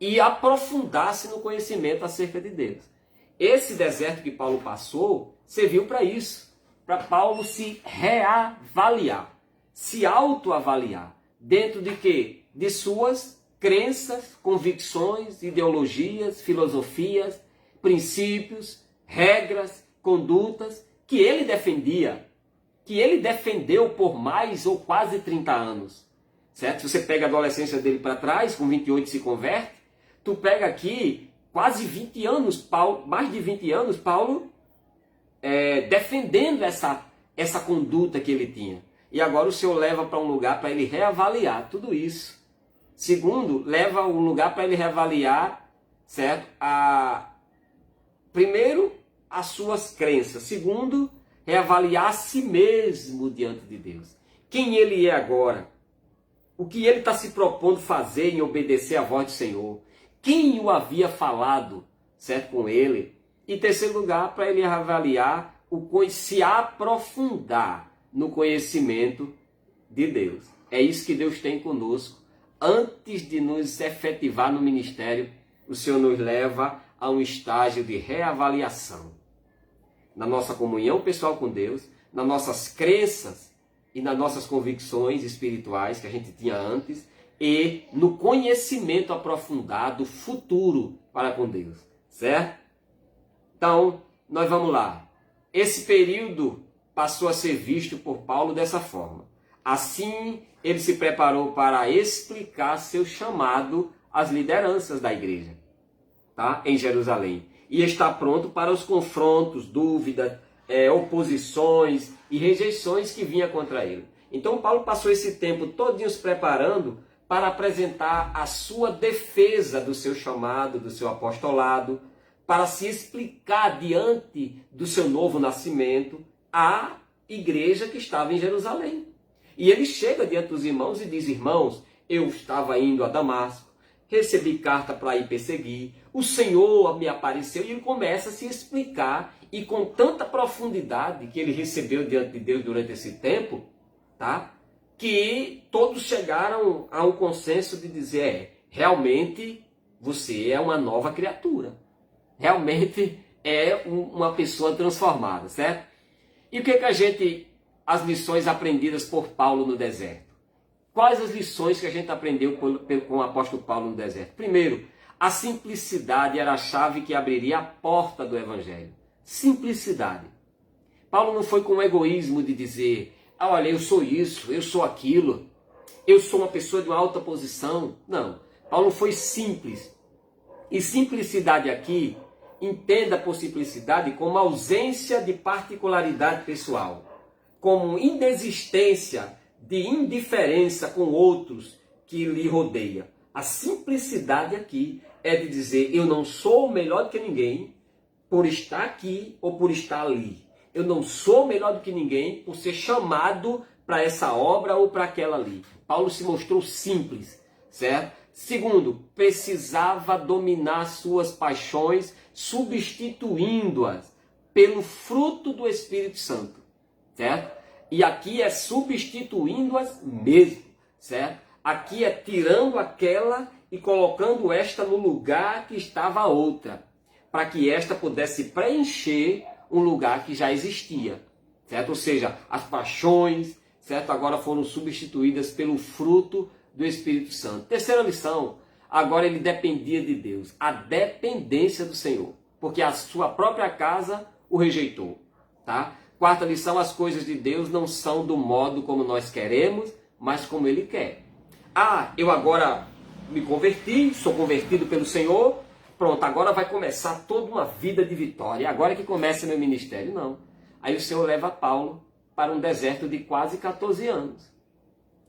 e aprofundar-se no conhecimento acerca de Deus. Esse deserto que Paulo passou serviu para isso, para Paulo se reavaliar, se autoavaliar. Dentro de quê? De suas crenças, convicções, ideologias, filosofias, princípios, regras, condutas que ele defendia, que ele defendeu por mais ou quase 30 anos. Certo? Se você pega a adolescência dele para trás, com 28 se converte, tu pega aqui quase 20 anos, Paulo, mais de 20 anos, Paulo defendendo essa conduta que ele tinha. E agora o Senhor leva para um lugar para ele reavaliar tudo isso. Segundo, leva um lugar para ele reavaliar, certo? Primeiro, as suas crenças. Segundo, reavaliar a si mesmo diante de Deus. Quem ele é agora. O que ele está se propondo fazer em obedecer à voz do Senhor. Quem o havia falado, certo, com ele. E terceiro lugar, para ele avaliar, se aprofundar no conhecimento de Deus. É isso que Deus tem conosco. Antes de nos efetivar no ministério, o Senhor nos leva a um estágio de reavaliação. Na nossa comunhão pessoal com Deus, nas nossas crenças e nas nossas convicções espirituais que a gente tinha antes, e no conhecimento aprofundado futuro para com Deus, certo? Então, nós vamos lá. Esse período passou a ser visto por Paulo dessa forma. Assim, ele se preparou para explicar seu chamado às lideranças da igreja, tá? Em Jerusalém. E está pronto para os confrontos, dúvidas, oposições e rejeições que vinham contra ele. Então, Paulo passou esse tempo todinho se preparando para apresentar a sua defesa do seu chamado, do seu apostolado, para se explicar diante do seu novo nascimento à igreja que estava em Jerusalém. E ele chega diante dos irmãos e diz: irmãos, eu estava indo a Damasco, recebi carta para ir perseguir, o Senhor me apareceu, e ele começa a se explicar, e com tanta profundidade que ele recebeu diante de Deus durante esse tempo, tá? Que todos chegaram a um consenso de dizer: realmente você é uma nova criatura. Realmente é uma pessoa transformada, certo? E o que as lições aprendidas por Paulo no deserto? Quais as lições que a gente aprendeu com o apóstolo Paulo no deserto? Primeiro, a simplicidade era a chave que abriria a porta do evangelho. Simplicidade. Paulo não foi com o egoísmo de dizer: olha, eu sou isso, eu sou aquilo, eu sou uma pessoa de uma alta posição. Não, Paulo foi simples. E simplicidade aqui, entenda por simplicidade como ausência de particularidade pessoal, como indesistência de indiferença com outros que lhe rodeia. A simplicidade aqui é de dizer: eu não sou melhor do que ninguém por estar aqui ou por estar ali. Eu não sou melhor do que ninguém por ser chamado para essa obra ou para aquela ali. Paulo se mostrou simples, certo? Segundo, precisava dominar suas paixões, substituindo-as pelo fruto do Espírito Santo, certo? E aqui é substituindo-as mesmo, certo? Aqui é tirando aquela e colocando esta no lugar que estava a outra, para que esta pudesse preencher um lugar que já existia, certo? Ou seja, as paixões, certo? Agora foram substituídas pelo fruto do Espírito Santo. Terceira lição: agora ele dependia de Deus. A dependência do Senhor, porque a sua própria casa o rejeitou. Tá? Quarta lição, as coisas de Deus não são do modo como nós queremos, mas como Ele quer. Ah, eu agora me converti, sou convertido pelo Senhor, pronto, agora vai começar toda uma vida de vitória, agora que começa meu ministério. Não. Aí o Senhor leva Paulo para um deserto de quase 14 anos.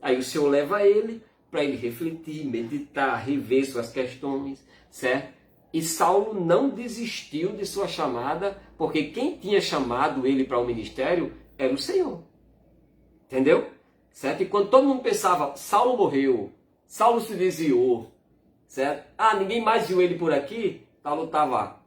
Aí o Senhor leva ele para ele refletir, meditar, rever suas questões, certo? E Saulo não desistiu de sua chamada, porque quem tinha chamado ele para o ministério era o Senhor. Entendeu? Certo? E quando todo mundo pensava, Saulo morreu, Saulo se desviou, certo? Ah, ninguém mais viu ele por aqui, Saulo estava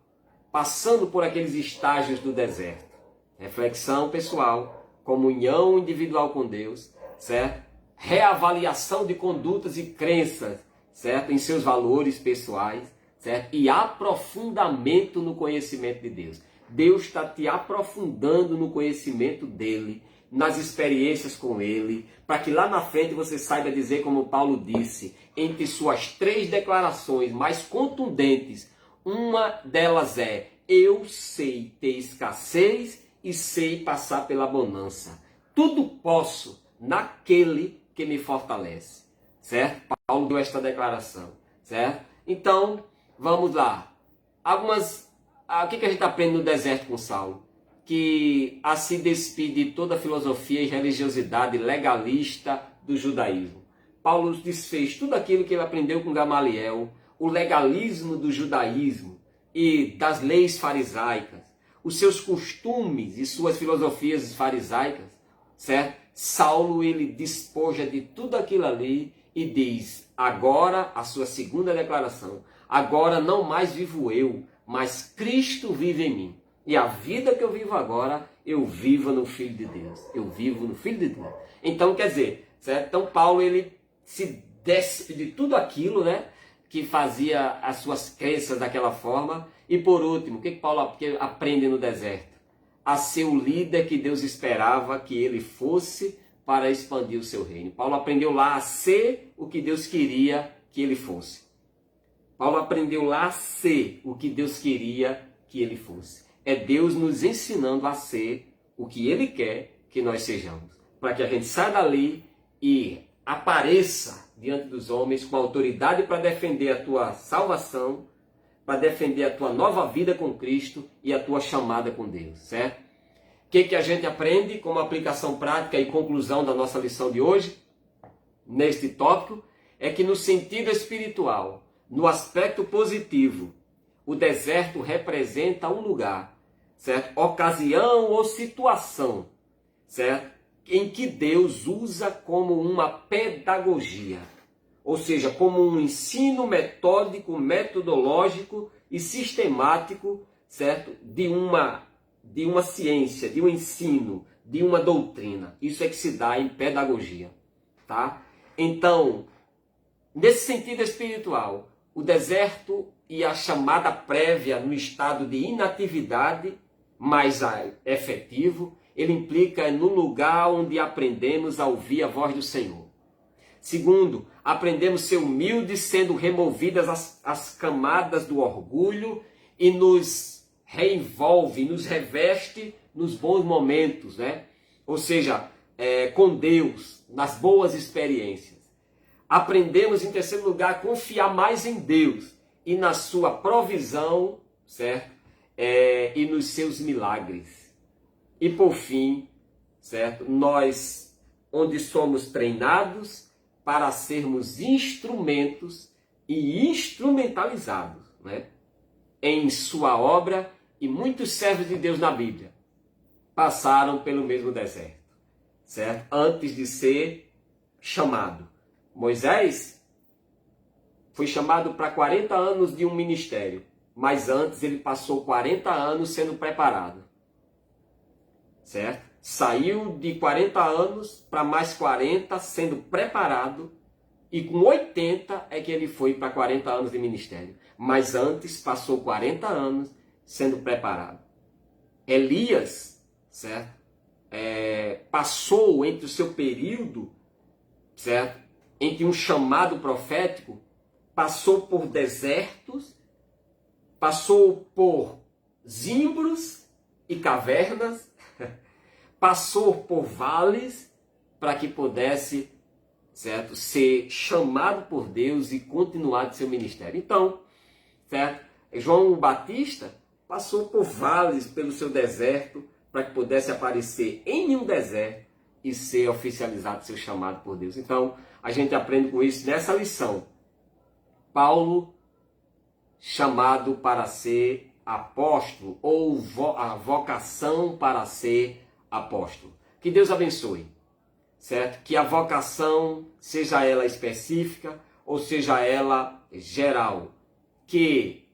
passando por aqueles estágios do deserto. Reflexão pessoal, comunhão individual com Deus, certo? Reavaliação de condutas e crenças, certo? Em seus valores pessoais, certo? E aprofundamento no conhecimento de Deus. Deus está te aprofundando no conhecimento dele, nas experiências com ele, para que lá na frente você saiba dizer, como Paulo disse, entre suas 3 declarações mais contundentes, uma delas é: eu sei ter escassez e sei passar pela bonança. Tudo posso naquele que me fortalece. Certo? Paulo deu esta declaração. Certo? Então, vamos lá. O que a gente aprende no deserto com Saulo? Que a se despir de toda a filosofia e religiosidade legalista do judaísmo. Paulo desfez tudo aquilo que ele aprendeu com Gamaliel, o legalismo do judaísmo e das leis farisaicas, os seus costumes e suas filosofias farisaicas, certo? Saulo, ele despoja de tudo aquilo ali e diz, agora, a sua segunda declaração, agora não mais vivo eu, mas Cristo vive em mim. E a vida que eu vivo agora, eu vivo no Filho de Deus. Eu vivo no Filho de Deus. Então, quer dizer, certo? Então Paulo, ele se despe de tudo aquilo, né, que fazia as suas crenças daquela forma. E por último, o que Paulo aprende no deserto? A ser o líder que Deus esperava que ele fosse para expandir o seu reino. Paulo aprendeu lá a ser o que Deus queria que ele fosse. Paulo aprendeu lá a ser o que Deus queria que ele fosse. É Deus nos ensinando a ser o que Ele quer que nós sejamos. Para que a gente saia dali e apareça diante dos homens com autoridade para defender a tua salvação, para defender a tua nova vida com Cristo e a tua chamada com Deus, certo? O que a gente aprende como aplicação prática e conclusão da nossa lição de hoje, neste tópico, é que no sentido espiritual, no aspecto positivo, o deserto representa um lugar, certo? Ocasião ou situação, certo? Em que Deus usa como uma pedagogia, ou seja, como um ensino metódico, metodológico e sistemático, certo? De uma ciência, de um ensino, de uma doutrina. Isso é que se dá em pedagogia, tá? Então, nesse sentido espiritual, o deserto e a chamada prévia no estado de inatividade, mais efetivo, ele implica no lugar onde aprendemos a ouvir a voz do Senhor. Segundo, aprendemos a ser humildes, sendo removidas as camadas do orgulho e nos reenvolve, nos reveste nos bons momentos, né? Ou seja, com Deus, nas boas experiências. Aprendemos, em terceiro lugar, a confiar mais em Deus e na sua provisão, certo? E nos seus milagres. E por fim, certo? Nós, onde somos treinados para sermos instrumentos e instrumentalizados, né? Em sua obra, e muitos servos de Deus na Bíblia passaram pelo mesmo deserto, certo? Antes de ser chamado. Moisés foi chamado para 40 anos de um ministério, mas antes ele passou 40 anos sendo preparado, certo? Saiu de 40 anos para mais 40 sendo preparado, e com 80 é que ele foi para 40 anos de ministério, mas antes passou 40 anos sendo preparado. Elias, certo? Passou entre o seu período, certo? Entre um chamado profético, passou por desertos, passou por zimbros e cavernas, passou por vales para que pudesse, certo, ser chamado por Deus e continuar de seu ministério. Então, certo, João Batista passou por vales pelo seu deserto para que pudesse aparecer em um deserto e ser oficializado seu chamado por Deus. Então, a gente aprende com isso nessa lição. Paulo, chamado para ser apóstolo, ou a vocação para ser apóstolo. Que Deus abençoe, certo? Que a vocação, seja ela específica ou seja ela geral, que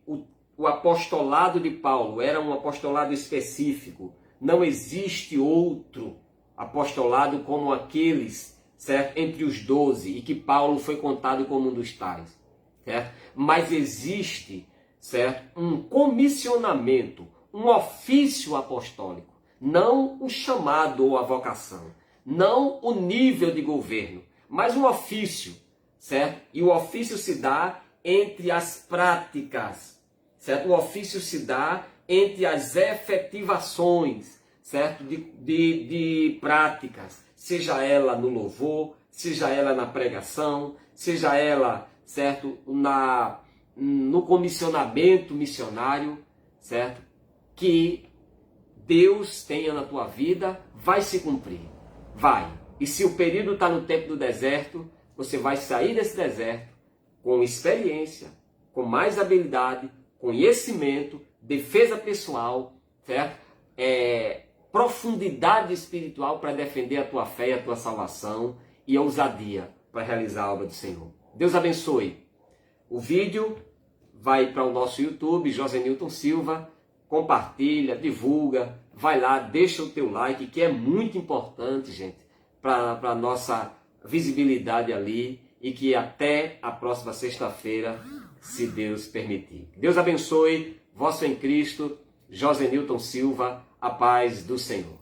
o apostolado de Paulo era um apostolado específico. Não existe outro apostolado como aqueles, certo? Entre os 12, e que Paulo foi contado como um dos tais, certo? Mas existe, certo, um comissionamento, um ofício apostólico, não o chamado ou a vocação, não o nível de governo, mas um ofício, certo? E o ofício se dá entre as práticas, certo? O ofício se dá entre as efetivações, certo? De práticas, seja ela no louvor, seja ela na pregação, seja ela, certo, no comissionamento missionário, certo? Que Deus tenha na tua vida, vai se cumprir, vai. E se o período está no tempo do deserto, você vai sair desse deserto com experiência, com mais habilidade, conhecimento, defesa pessoal, certo? Profundidade espiritual para defender a tua fé e a tua salvação, e ousadia para realizar a obra do Senhor. Deus abençoe. O vídeo vai para o nosso YouTube, Josenilton Silva. Compartilha, divulga, vai lá, deixa o teu like, que é muito importante, gente, para a nossa visibilidade ali, e que até a próxima sexta-feira, se Deus permitir. Deus abençoe, vosso em Cristo, Josenilton Silva, a paz do Senhor.